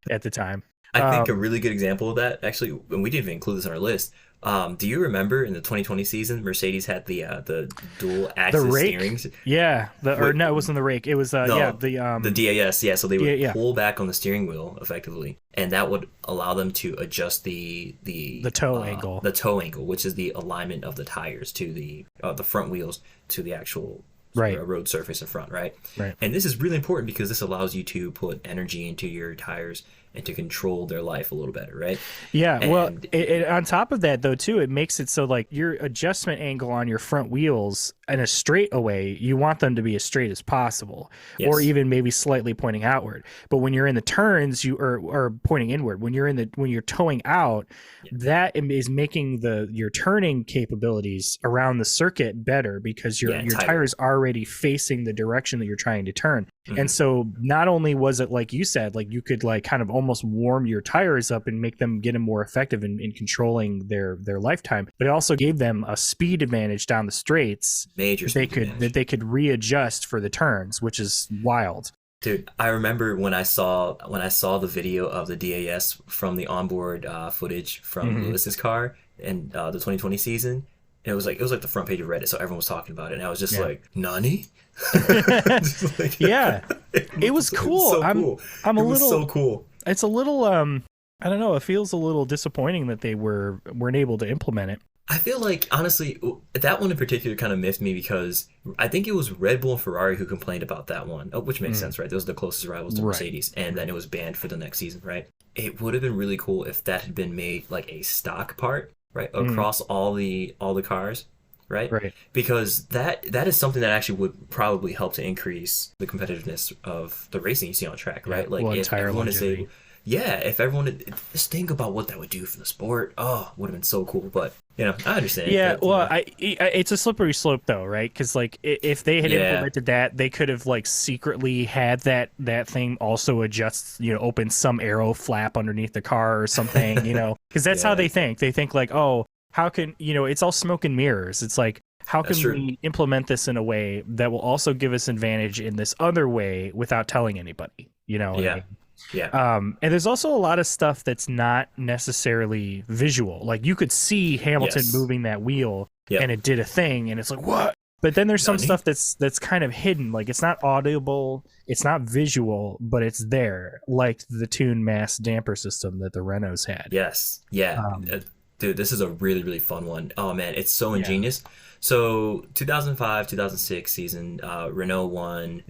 at the time. I think a really good example of that, actually, and we didn't even include this on our list. Do you remember in the 2020 season, Mercedes had the dual axis steerings? Yeah, it wasn't the rake. It was the DAS. Yeah, so they would pull back on the steering wheel effectively, and that would allow them to adjust the toe angle. The toe angle, which is the alignment of the tires to the front wheels to the actual road surface in front, right? Right. And this is really important because this allows you to put energy into your tires and to control their life a little better, right? Yeah, and on top of that, though, too, it makes it so like your adjustment angle on your front wheels in a straightaway, you want them to be as straight as possible, or even maybe slightly pointing outward. But when you're in the turns, you are pointing inward. When you're towing out, that is making your turning capabilities around the circuit better because your tires are already facing the direction that you're trying to turn. And so not only was it like you said, like you could like kind of almost warm your tires up and make them get them more effective in controlling their lifetime, but it also gave them a speed advantage down the straights. Major speed advantage. That they could readjust for the turns, which is wild. Dude, I remember when I saw the video of the DAS from the onboard footage from Lewis's car in the 2020 season. And it was like the front page of Reddit, so everyone was talking about it, and I was just like, "Nani?" Yeah, it was cool. So cool. I'm a it was little so cool. It's a little I don't know. It feels a little disappointing that they weren't able to implement it. I feel like, honestly, that one in particular kind of miffed me because I think it was Red Bull and Ferrari who complained about that one, which makes sense, right? Those are the closest rivals to Mercedes, and then it was banned for the next season, right? It would have been really cool if that had been made like a stock part, right, across all the cars, right? Right. Because that is something that actually would probably help to increase the competitiveness of the racing you see on track, right? Like if everyone is able, if everyone just think about what that would do for the sport. Oh, would have been so cool. But I understand. Yeah, but, well, it's a slippery slope though, right? Because like if they had implemented that, they could have like secretly had that thing also adjust, open some aero flap underneath the car or something, because that's how they think. They think like, oh, how can it's all smoke and mirrors. It's like, how can we implement this in a way that will also give us advantage in this other way without telling anybody? What I mean? Yeah. And there's also a lot of stuff that's not necessarily visual. Like you could see Hamilton moving that wheel and it did a thing and it's like, what? But then there's some stuff that's kind of hidden. Like it's not audible, it's not visual, but it's there. Like the tune mass damper system that the Renaults had. Yes. Yeah. Dude, this is a really, really fun one. Oh man, it's so ingenious. So 2005, 2006 season, Renault won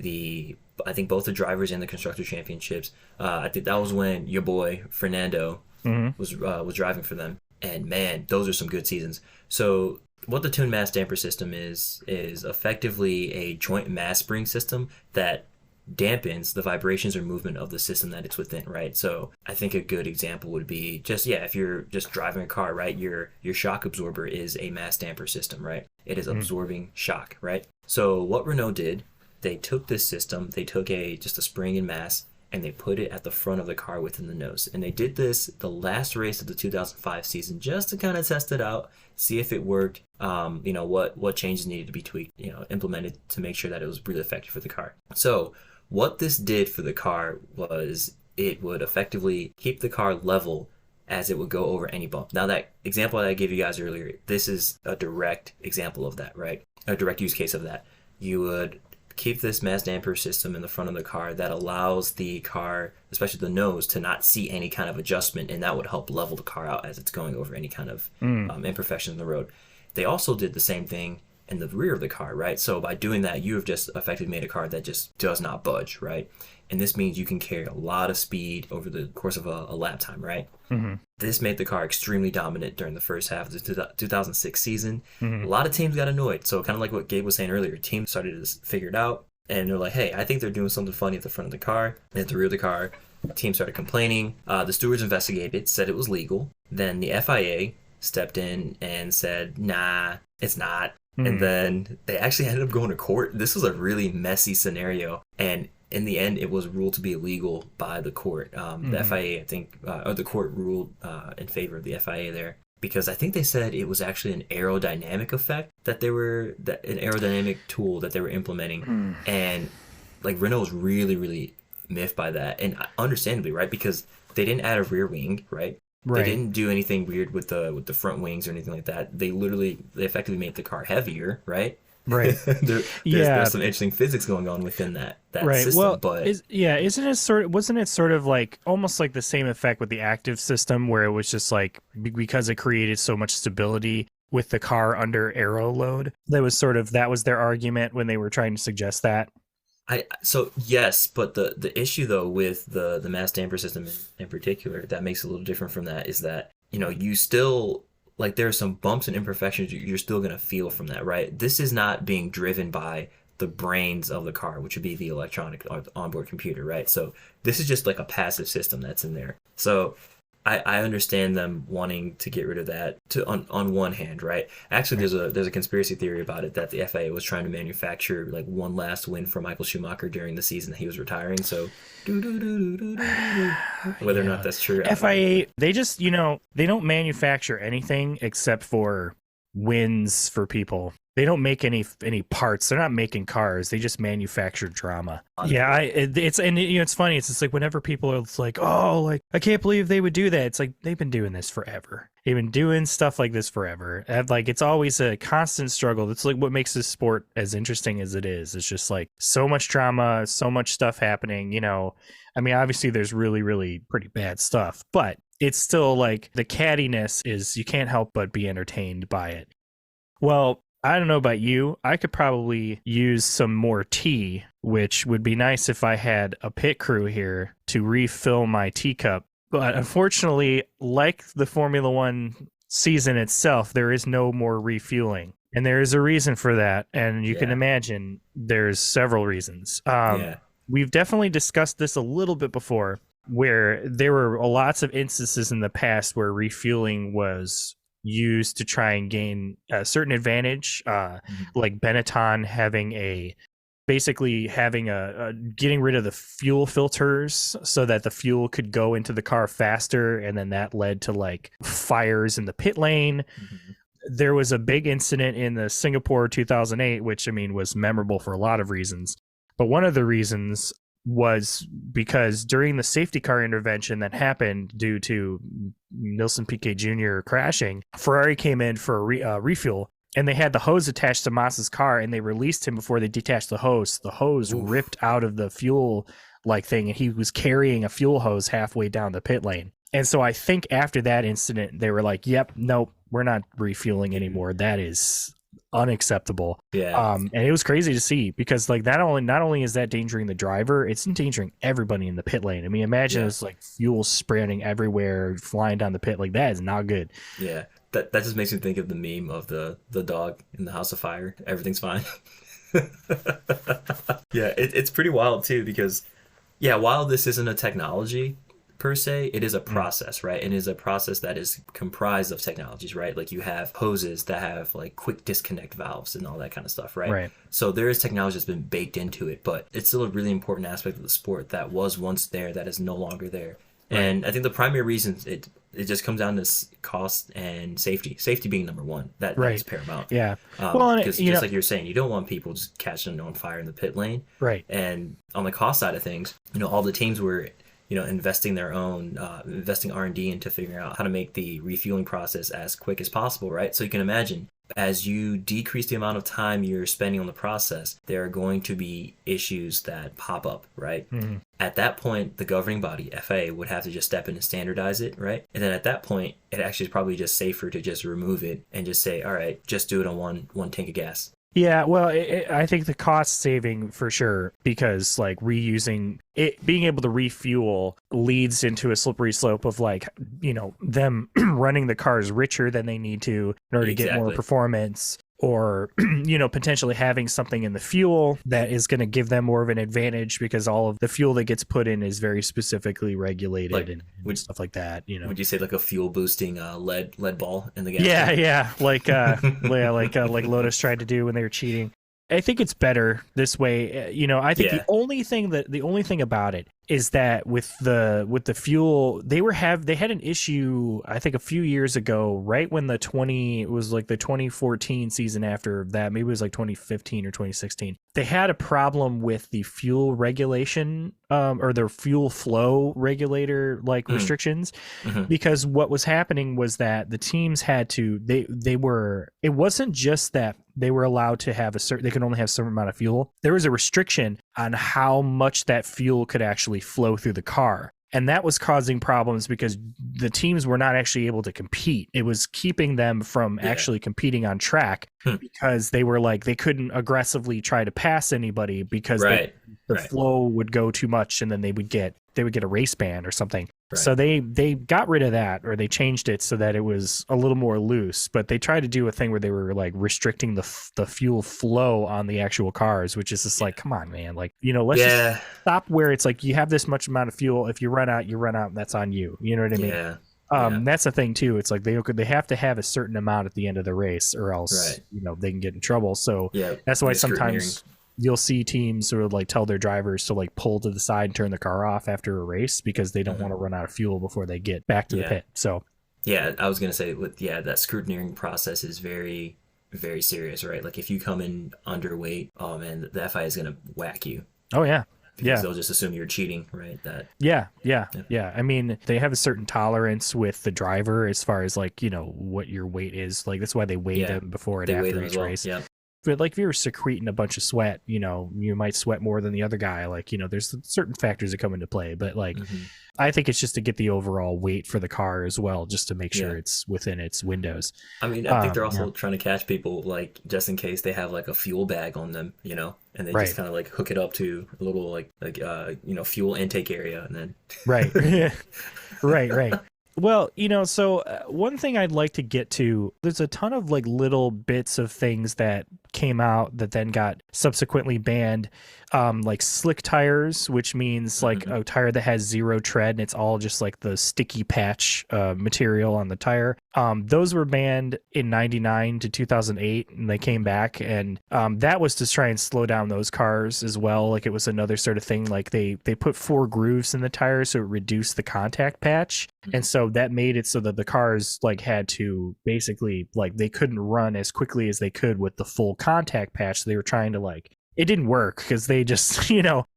I think both the drivers and the constructor championships. I think that was when your boy Fernando was driving for them. And man, those are some good seasons. So what the tune mass damper system is effectively a joint mass spring system that dampens the vibrations or movement of the system that it's within, right? So I think a good example would be just if you're just driving a car, right, your shock absorber is a mass damper system, right? It is absorbing shock, right? So what Renault did, they took this system, they took just a spring and mass, and they put it at the front of the car within the nose. And they did this the last race of the 2005 season just to kind of test it out, see if it worked, what changes needed to be tweaked, implemented to make sure that it was really effective for the car. So what this did for the car was it would effectively keep the car level as it would go over any bump. Now that example that I gave you guys earlier, this is a direct example of that, right? A direct use case of that. You would keep this mass damper system in the front of the car that allows the car, especially the nose, to not see any kind of adjustment, and that would help level the car out as it's going over any kind of imperfection in the road. They also did the same thing in the rear of the car, right? So by doing that, you have just effectively made a car that just does not budge, right? And this means you can carry a lot of speed over the course of a lap time, right? This made the car extremely dominant during the first half of the 2006 season. A lot of teams got annoyed. So kind of like what Gabe was saying earlier, teams started to figure it out, and they're like, hey, I think they're doing something funny at the front of the car. And at the rear of the car, teams started complaining. The stewards investigated, said it was legal. Then the FIA stepped in and said, nah, it's not. And then they actually ended up going to court. This was a really messy scenario. And in the end, it was ruled to be illegal by the court. The FIA, I think, or the court ruled in favor of the FIA there. Because I think they said it was actually an aerodynamic effect an aerodynamic tool that they were implementing. And like Renault was really, really miffed by that. And understandably, right? Because they didn't add a rear wing, right? They didn't do anything weird with the front wings or anything like that. They effectively made the car heavier, right? Right. There's some interesting physics going on within that system. Well, but wasn't it sort of like almost like the same effect with the active system, where it was just like because it created so much stability with the car under aero load? That was their argument when they were trying to suggest that. So yes, but the issue though with the mass damper system in particular that makes it a little different from that is that you still, like, there are some bumps and imperfections you're still going to feel from that, right? This is not being driven by the brains of the car, which would be the electronic or the onboard computer, right? So this is just like a passive system that's in there. So I understand them wanting to get rid of that on one hand, right? Actually, there's a conspiracy theory about it that the FIA was trying to manufacture like one last win for Michael Schumacher during the season that he was retiring. So whether or not that's true, FIA, they just, they don't manufacture anything except for wins for people. They don't make any parts. They're not making cars. They just manufacture drama. Yeah, it's funny. It's just like whenever people are like, oh, like I can't believe they would do that. It's like they've been doing this forever. They've been doing stuff like this forever. And like it's always a constant struggle. That's like what makes this sport as interesting as it is. It's just like so much drama, so much stuff happening. I mean, obviously there's really, really pretty bad stuff, but it's still like the cattiness is you can't help but be entertained by it. Well, I don't know about you. I could probably use some more tea, which would be nice if I had a pit crew here to refill my teacup. But unfortunately, like the Formula One season itself, there is no more refueling. And there is a reason for that. And you can imagine there's several reasons. We've definitely discussed this a little bit before, where there were lots of instances in the past where refueling was used to try and gain a certain advantage, like Benetton getting rid of the fuel filters so that the fuel could go into the car faster, and then that led to like fires in the pit lane. There was a big incident in the Singapore 2008, which I mean was memorable for a lot of reasons, but one of the reasons was because during the safety car intervention that happened due to Nelson Piquet Jr. crashing, Ferrari came in for a refuel, and they had the hose attached to Mass's car, and they released him before they detached the hose. The hose ripped out of the fuel like thing, and he was carrying a fuel hose halfway down the pit lane. And so I think after that incident, they were like, yep, nope, we're not refueling anymore. That is unacceptable. And it was crazy to see, because like not only is that endangering the driver, it's endangering everybody in the pit lane. I mean, imagine it's like fuel spraying everywhere, flying down the pit. Like that is not good. That just makes me think of the meme of the dog in the house of fire. Everything's fine. It's pretty wild too, because while this isn't a technology per se, it is a process, right? And it is a process that is comprised of technologies, right? Like you have hoses that have like quick disconnect valves and all that kind of stuff, right? So there is technology that's been baked into it, but it's still a really important aspect of the sport that was once there that is no longer there. And I think the primary reason it just comes down to cost and safety being number one. That is paramount. Because just like you're saying, you don't want people just catching on fire in the pit lane. And on the cost side of things, all the teams were investing their own, investing R&D into figuring out how to make the refueling process as quick as possible, right? So you can imagine, as you decrease the amount of time you're spending on the process, there are going to be issues that pop up, right? At that point, the governing body, FIA, would have to just step in and standardize it, right? And then at that point, it actually is probably just safer to just remove it and just say, all right, just do it on one tank of gas. Yeah, well, I think the cost saving for sure, because like reusing it, being able to refuel leads into a slippery slope of like, them running the cars richer than they need to in order to get more performance, or, potentially having something in the fuel that is going to give them more of an advantage, because all of the fuel that gets put in is very specifically regulated and stuff like that. Would you say like a fuel boosting lead ball in the gas? Like Lotus tried to do when they were cheating. I think it's better this way. I think the only thing about it is that with the fuel, they had an issue, I think a few years ago, right when it was like the 2014 season. After that, maybe it was like 2015 or 2016, they had a problem with the fuel regulation, or their fuel flow regulator restrictions, because what was happening was that the teams had to, it wasn't just that they were allowed to have they could only have a certain amount of fuel. There was a restriction on how much that fuel could actually flow through the car. And that was causing problems because the teams were not actually able to compete. It was keeping them from actually competing on track, because they were like, they couldn't aggressively try to pass anybody because the flow would go too much, and then they would get a race ban or something. So they got rid of that, or they changed it so that it was a little more loose, but they tried to do a thing where they were like restricting the fuel flow on the actual cars, which is just like, come on, man. Like, let's just stop where it's like, you have this much amount of fuel. If you run out, and that's on you. You know what I mean? That's the thing too. It's like they have to have a certain amount at the end of the race, or else they can get in trouble. So that's why sometimes you'll see teams sort of like tell their drivers to like pull to the side and turn the car off after a race because they don't want to run out of fuel before they get back to the pit. So I was gonna say that scrutineering process is very, very serious, right? Like if you come in underweight, oh man, the FIA is gonna whack you. Oh yeah. Because they'll just assume you're cheating, right? Yeah. I mean, they have a certain tolerance with the driver as far as like, what your weight is. Like that's why they weigh them before and after each race. Yeah. But like if you're secreting a bunch of sweat, you might sweat more than the other guy. Like, there's certain factors that come into play. But like, I think it's just to get the overall weight for the car as well, just to make sure it's within its windows. I mean, I think they're also trying to catch people, like just in case they have like a fuel bag on them, and they just kind of like hook it up to a little like fuel intake area, and then right. Well, so one thing I'd like to get to, there's a ton of like little bits of things that came out that then got subsequently banned, like slick tires, which means like a tire that has zero tread and it's all just like the sticky patch material on the tire. Those were banned in 99 to 2008 and they came back, and that was to try and slow down those cars as well. Like it was another sort of thing, like they put 4 grooves in the tire so it reduced the contact patch, and so that made it so that the cars like had to basically like they couldn't run as quickly as they could with the full contact patch. So they were trying to like, it didn't work because they just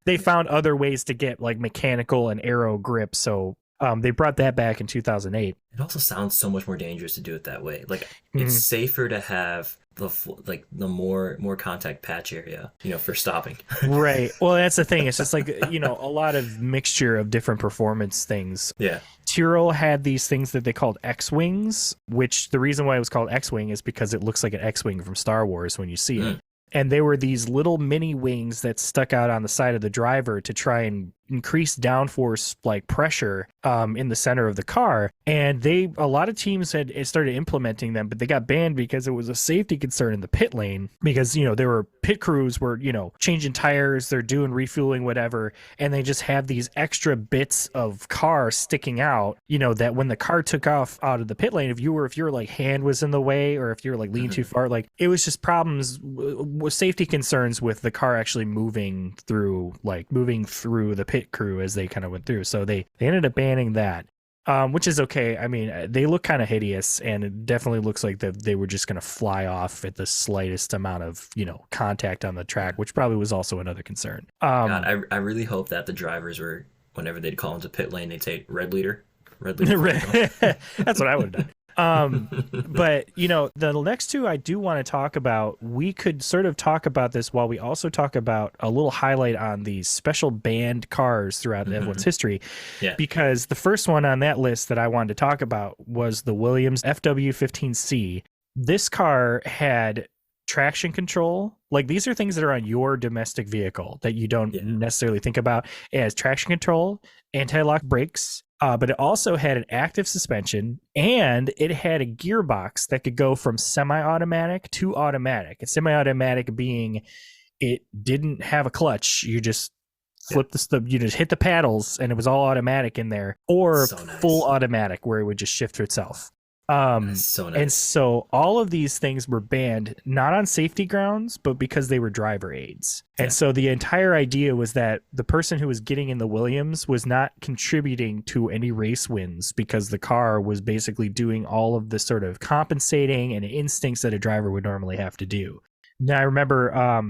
they found other ways to get like mechanical and aero grip. So they brought that back in 2008. It also sounds so much more dangerous to do it that way. Like it's safer to have the more contact patch area, for stopping. Right. Well, that's the thing. It's just like, a lot of mixture of different performance things. Yeah. Tyrrell had these things that they called X-Wings, which the reason why it was called X-Wing is because it looks like an X-Wing from Star Wars when you see it. And they were these little mini wings that stuck out on the side of the driver to try and increase downforce like pressure in the center of the car. And a lot of teams had started implementing them, but they got banned because it was a safety concern in the pit lane, because there were pit crews were changing tires, they're doing refueling, whatever, and they just have these extra bits of car sticking out, that when the car took off out of the pit lane, if your like hand was in the way or if you're like leaning too far, like it was just problems with safety concerns with the car actually moving through the pit crew as they kind of went through. So they ended up banning that, which is okay. I mean, they look kind of hideous, and it definitely looks like they were just going to fly off at the slightest amount of contact on the track, which probably was also another concern. God, I really hope that the drivers were, whenever they'd call into pit lane, they'd say red leader. That's what I would have done. But the next two I do want to talk about. We could sort of talk about this while we also talk about a little highlight on these special banned cars throughout F1's history. Because the first one on that list that I wanted to talk about was the Williams FW15C. This car had traction control. Like these are things that are on your domestic vehicle that you don't necessarily think about. It has traction control, anti-lock brakes, but it also had an active suspension, and it had a gearbox that could go from semi-automatic to automatic. A semi-automatic being it didn't have a clutch. You just flip you just hit the paddles and it was all automatic in there, or full automatic where it would just shift to itself. So nice. And so all of these things were banned, not on safety grounds, but because they were driver aids. And so the entire idea was that the person who was getting in the Williams was not contributing to any race wins, because the car was basically doing all of the sort of compensating and instincts that a driver would normally have to do. Now, I remember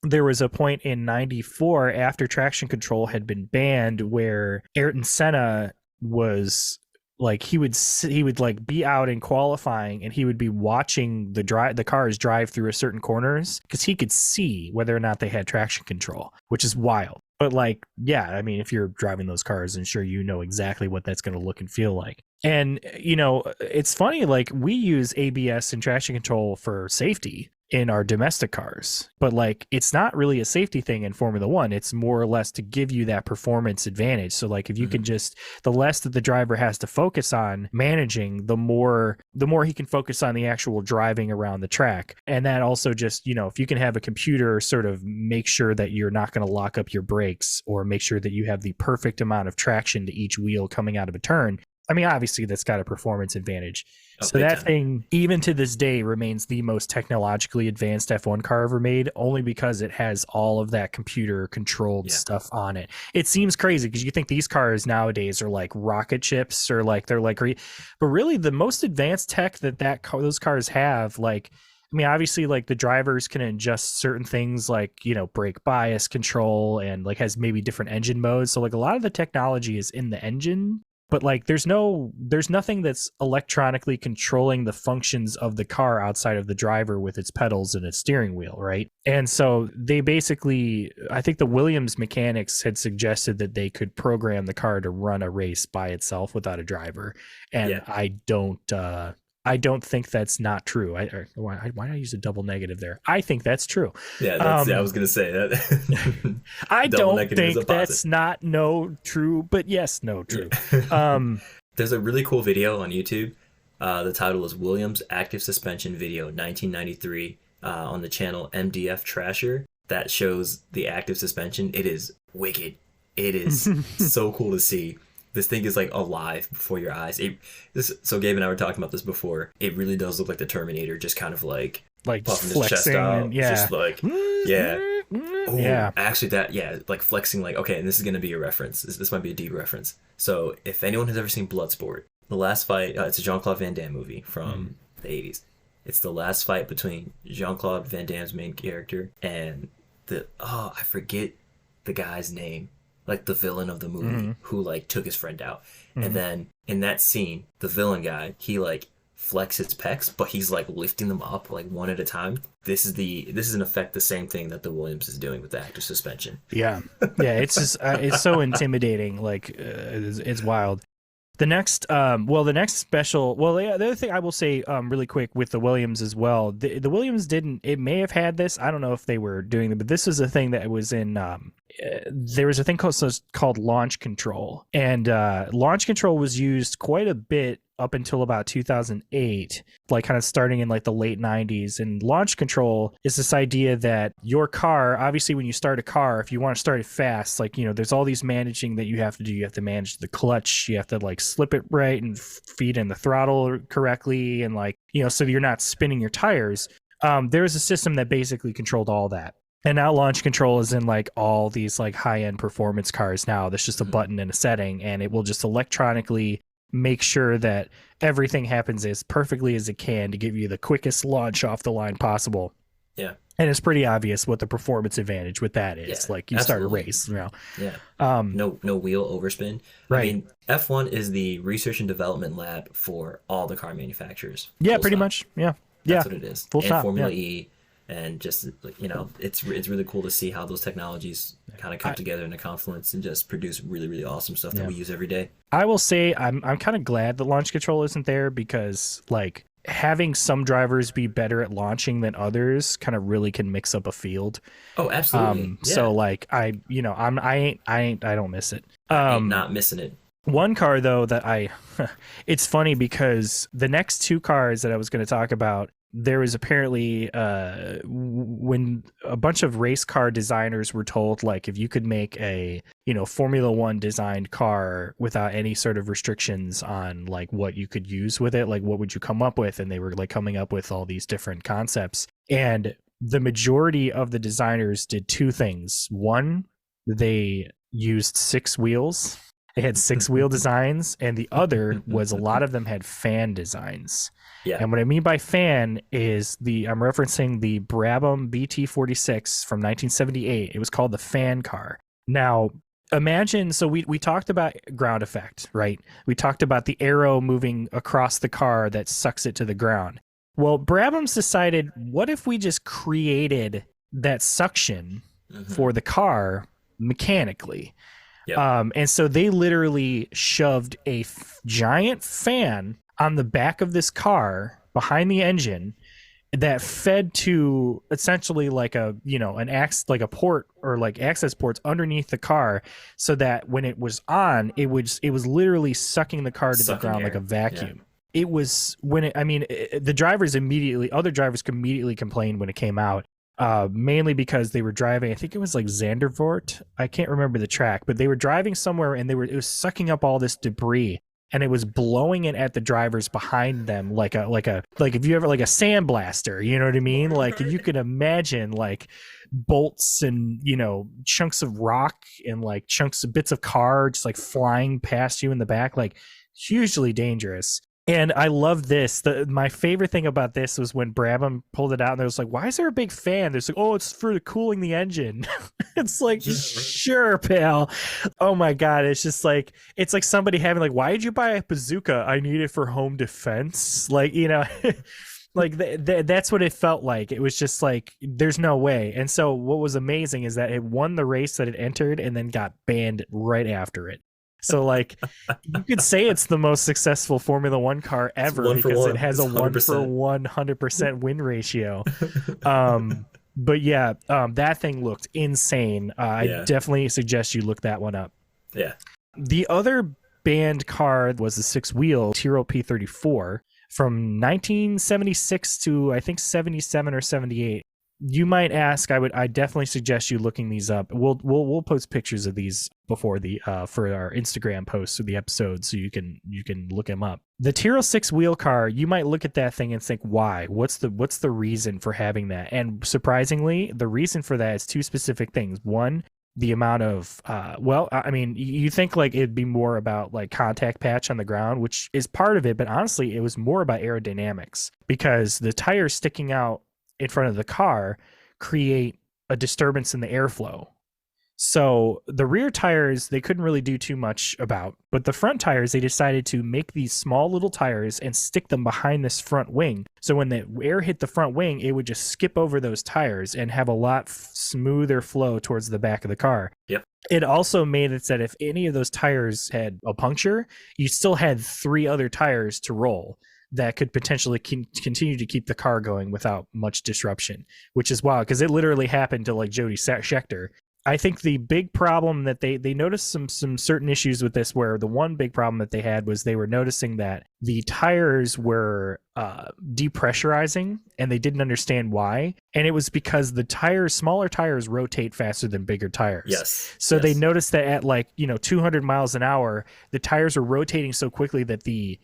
there was a point in 94 after traction control had been banned where Ayrton Senna was like, he would like be out in qualifying and he would be watching the cars drive through a certain corners because he could see whether or not they had traction control, which is wild. But like, yeah, I mean, if you're driving those cars, and sure, you know exactly what that's going to look and feel like. And, it's funny, like we use ABS and traction control for safety in our domestic cars, but like it's not really a safety thing in Formula One. It's more or less to give you that performance advantage. So like if you can just, the less that the driver has to focus on managing, the more he can focus on the actual driving around the track. And that also just, if you can have a computer sort of make sure that you're not going to lock up your brakes, or make sure that you have the perfect amount of traction to each wheel coming out of a turn, I mean, obviously that's got a performance advantage. Oh, So big that time. thing, even to this day, remains the most technologically advanced F1 car ever made, only because it has all of that computer controlled Yeah. stuff on it. It seems crazy because you think these cars nowadays are like rocket chips or like they're like, but really the most advanced tech those cars have, like, I mean, obviously, like the drivers can adjust certain things, like, you know, brake bias control, and like has maybe different engine modes. So like a lot of the technology is in the engine, but like there's nothing that's electronically controlling the functions of the car outside of the driver with its pedals and its steering wheel, right? And so they basically, I think the Williams mechanics had suggested that they could program the car to run a race by itself without a driver, and Yeah. I don't think that's not true. Why did I use a double negative there? I think that's true. Yeah, I was gonna say that. I Double don't negative is a think that's not true, but yes, true. There's a really cool video on YouTube. The title is Williams Active Suspension Video 1993 on the channel MDF Trasher that shows the active suspension. It is wicked. It is so cool to see. This thing is like alive before your eyes. So Gabe and I were talking about this before. It really does look like the Terminator, just kind of like puffing his chest out, just like yeah. Ooh, Yeah. Actually, like flexing, like, okay, and this is gonna be a reference. This might be a deep reference. So if anyone has ever seen Bloodsport, the last fight, it's a Jean-Claude Van Damme movie from the 80s. It's the last fight between Jean-Claude Van Damme's main character and I forget the guy's name, like the villain of the movie who like took his friend out. And then in that scene, the villain guy, he like flex his pecs, but he's like lifting them up like one at a time. This is in effect the same thing that the Williams is doing with the active suspension. Yeah, it's just it's so intimidating. Like it's wild. The next special. Well, the other thing I will say really quick with the Williams as well. The Williams didn't. It may have had this. I don't know if they were doing it, but this is a thing that was in. There was a thing called launch control, and launch control was used quite a bit up until about 2008, like kind of starting in like the late 90s. And launch control is this idea that your car, obviously when you start a car, if you want to start it fast, like, you know, there's all these managing that you have to do. You have to manage the clutch, you have to like slip it right and feed in the throttle correctly, and like, you know, so you're not spinning your tires. There's a system that basically controlled all that. And now launch control is in like all these like high-end performance cars now. There's just a button and a setting, and it will just electronically make sure that everything happens as perfectly as it can to give you the quickest launch off the line possible. Yeah. And it's pretty obvious what the performance advantage with that is. Yeah, like you absolutely. start a race, you know. Yeah. No wheel overspin. Right. I mean, F1 is the research and development lab for all the car manufacturers. Yeah, Full pretty stop. much. Yeah. That's what it is. Full and stop, Formula yeah. E, and just, you know, it's really cool to see how those technologies kind of come together in a confluence and just produce really, really awesome stuff that we use every day. I will say I'm kind of glad that launch control isn't there, because like having some drivers be better at launching than others kind of really can mix up a field. Oh, absolutely. Yeah. So like I don't miss it. I'm not missing it. One car though that it's funny because the next two cars that I was going to talk about, there was apparently when a bunch of race car designers were told, like, if you could make a, you know, Formula One designed car without any sort of restrictions on like what you could use with it, like what would you come up with? And they were like coming up with all these different concepts. And the majority of the designers did two things. One, they used 6 wheels. They had 6 wheel designs, and the other was a lot of them had fan designs. Yeah. And what I mean by fan is I'm referencing the Brabham BT46 from 1978. It was called the fan car. Now, imagine, so we talked about ground effect, right? We talked about the arrow moving across the car that sucks it to the ground. Well, Brabham's decided, what if we just created that suction for the car mechanically? Yep. And so they literally shoved a giant fan on the back of this car behind the engine that fed to essentially like a, you know, like a port or like access ports underneath the car, so that when it was on, it was literally sucking the car to the ground air. like a vacuum. Yeah. It was the drivers other drivers immediately complained when it came out. Mainly because they were driving, I think it was like Zandervoort. I can't remember the track, but they were driving somewhere and it was sucking up all this debris. and it was blowing it at the drivers behind them like if you ever like a sandblaster, you know what I mean? Like you can imagine like bolts and, you know, chunks of rock and like chunks of bits of car just like flying past you in the back, like hugely dangerous. And I love this. My favorite thing about this was when Brabham pulled it out and there was like, why is there a big fan? There's like, oh, it's for cooling the engine. It's like, sure, pal. Oh my God. It's just like, it's like somebody having like, why did you buy a bazooka? I need it for home defense. Like, you know, like that's what it felt like. It was just like, there's no way. And so what was amazing is that it won the race that it entered and then got banned right after it. So like you could say it's the most successful Formula One car ever because it has a 100% win ratio. But yeah, that thing looked insane. I definitely suggest you look that one up. Yeah. The other banned car was the 6-wheel Tyrrell P34 from 1976 to I think 77 or 78. You might ask, I definitely suggest you looking these up. We'll post pictures of these before the for our Instagram posts of the episode, so you can look them up. The Tyrrell 6-wheel car, you might look at that thing and think, why? What's the reason for having that? And surprisingly, the reason for that is two specific things. One, the amount of I mean, you think like it'd be more about like contact patch on the ground, which is part of it, but honestly, it was more about aerodynamics because the tires sticking out in front of the car create a disturbance in the airflow. So the rear tires, they couldn't really do too much about, but the front tires, they decided to make these small little tires and stick them behind this front wing. So when the air hit the front wing, it would just skip over those tires and have a lot smoother flow towards the back of the car. Yep. It also made it that if any of those tires had a puncture, you still had 3 other tires to roll that could potentially continue to keep the car going without much disruption, which is wild because it literally happened to like Jody Scheckter. I think the big problem that they noticed some certain issues with this, where the one big problem that they had was they were noticing that the tires were depressurizing and they didn't understand why. And it was because the smaller tires rotate faster than bigger tires. Yes. So they noticed that at like, 200 miles an hour, the tires were rotating so quickly that the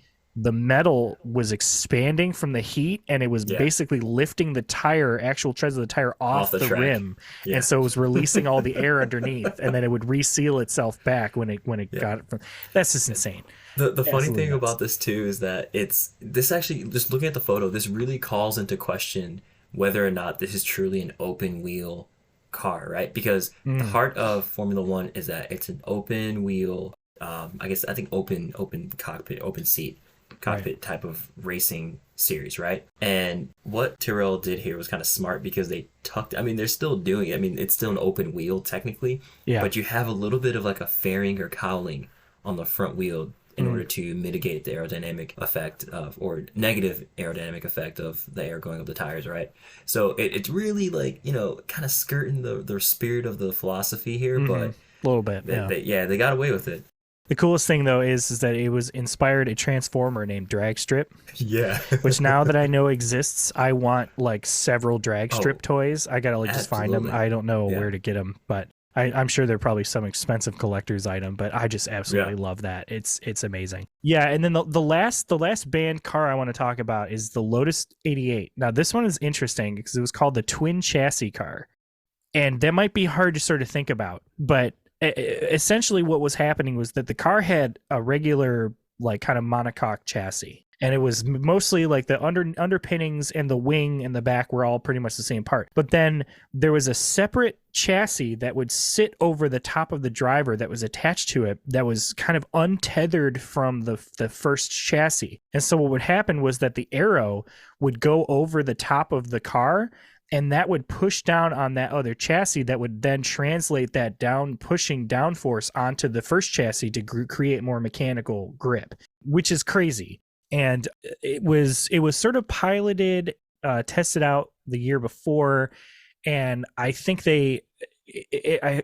metal was expanding from the heat, and it was basically lifting the actual treads of the tire off the rim. Yeah. And so it was releasing all the air underneath, and then it would reseal itself back when it got it from. That's just insane. The funny thing about this too is that this actually, just looking at the photo, this really calls into question whether or not this is truly an open wheel car, right? Because the heart of Formula One is that it's an open wheel, I think open cockpit, open seat cockpit type of racing series, right? And what Tyrrell did here was kind of smart because they they're still doing it. I mean, it's still an open wheel technically, but you have a little bit of like a fairing or cowling on the front wheel in order to mitigate the aerodynamic effect or negative aerodynamic effect of the air going up the tires, right? So it's really like, kind of skirting the spirit of the philosophy here, but a little bit. They got away with it. The coolest thing, though, is that it was inspired a transformer named Dragstrip. Yeah. Which now that I know exists, I want like several Dragstrip toys. I gotta like just find them. I don't know where to get them, but I'm sure they're probably some expensive collector's item. But I just absolutely love that. It's amazing. Yeah, and then the last banned car I want to talk about is the Lotus 88. Now this one is interesting because it was called the twin chassis car, and that might be hard to sort of think about, but essentially what was happening was that the car had a regular like kind of monocoque chassis, and it was mostly like the underpinnings and the wing and the back were all pretty much the same part, but then there was a separate chassis that would sit over the top of the driver that was attached to it that was kind of untethered from the first chassis. And so what would happen was that the aero would go over the top of the car, and that would push down on that other chassis that would then translate that pushing downforce onto the first chassis to create more mechanical grip, which is crazy. And it was sort of piloted, tested out the year before. And I think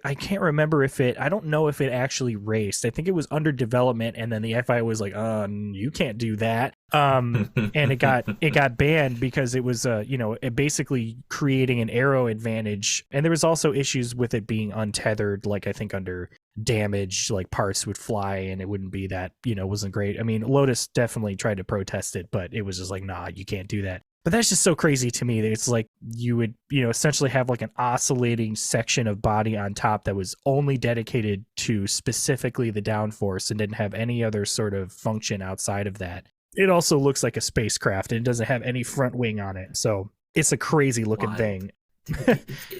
I can't remember if it, I don't know if it actually raced. I think it was under development, and then the FIA was like, you can't do that. And it got banned because it was it basically creating an aero advantage, and there was also issues with it being untethered, like I think under damage, like parts would fly and it wouldn't be that, wasn't great. I mean, Lotus definitely tried to protest it, but it was just like, nah, you can't do that. But that's just so crazy to me that it's like you would, essentially have like an oscillating section of body on top that was only dedicated to specifically the downforce and didn't have any other sort of function outside of that. It also looks like a spacecraft, and it doesn't have any front wing on it. So it's a crazy looking thing.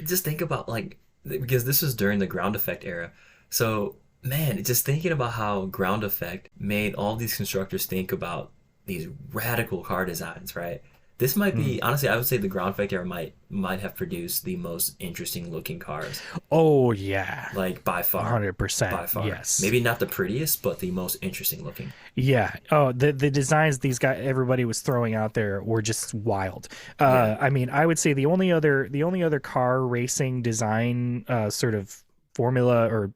Just think about, like, because this was during the ground effect era. So, man, just thinking about how ground effect made all these constructors think about these radical car designs, right? This might be, honestly, I would say the ground effect era might have produced the most interesting looking cars. Oh, yeah. Like, by far. 100%. By far. Yes. Maybe not the prettiest, but the most interesting looking. Yeah. Oh, the designs everybody was throwing out there were just wild. I mean, I would say the only other car racing design sort of formula or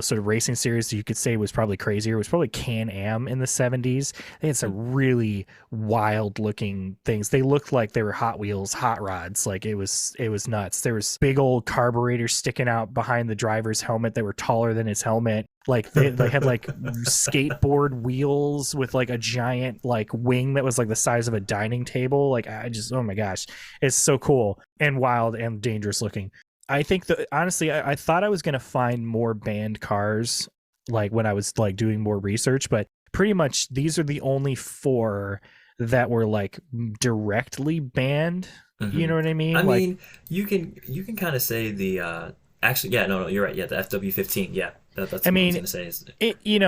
sort of racing series you could say was probably crazier was probably Can-Am in the 70s. They had some really wild looking things. They looked like they were Hot Wheels hot rods. Like it was nuts. There was big old carburetors sticking out behind the driver's helmet that were taller than his helmet. Like they had like skateboard wheels with like a giant like wing that was like the size of a dining table. Like oh my gosh, it's so cool and wild and dangerous looking. I think that honestly, I thought I was going to find more banned cars like when I was like doing more research, but pretty much these are the only 4 that were like directly banned. You know what I mean? I mean, you can kind of say the actually, yeah, no, you're right. Yeah, the FW15. Yeah, that's what I was going to say.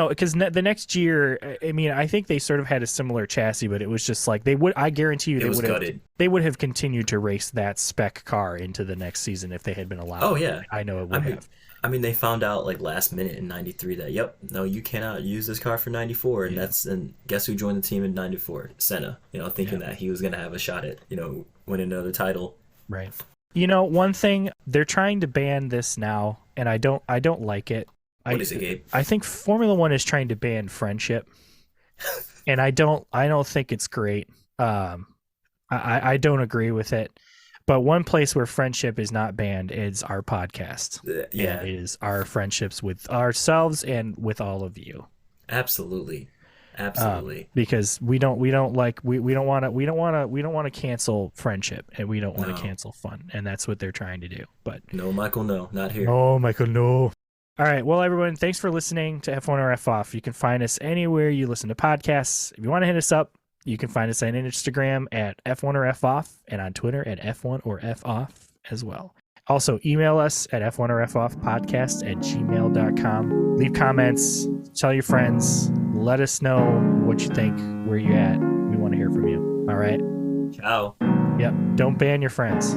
Because the next year, I mean, I think they sort of had a similar chassis, but it was just like I guarantee you they would have continued to race that spec car into the next season if they had been allowed. Oh yeah, I know it would have. I mean, they found out like last minute in '93 that no, you cannot use this car for '94, and guess who joined the team in '94? Senna. Thinking that he was going to have a shot at winning another title. Right. One thing, they're trying to ban this now, and I don't like it. What is it, Gabe? I think Formula One is trying to ban friendship, and I don't think it's great. I don't agree with it. But one place where friendship is not banned is our podcast. Yeah, and it is our friendships with ourselves and with all of you. Absolutely. Because we don't want to cancel friendship, and we don't want to cancel fun, and that's what they're trying to do. But no, Michael, no, not here. No, Michael, no. All right, well, everyone, thanks for listening to F1 or F Off. You can find us anywhere you listen to podcasts. If you want to hit us up, you can find us on Instagram at F1 or F Off, and on Twitter at F1 or F Off as well. Also, email us at F1 or F Off podcast at gmail.com. Leave comments, tell your friends, let us know what you think, where you at. We want to hear from you. All right. Ciao. Yep. Don't ban your friends.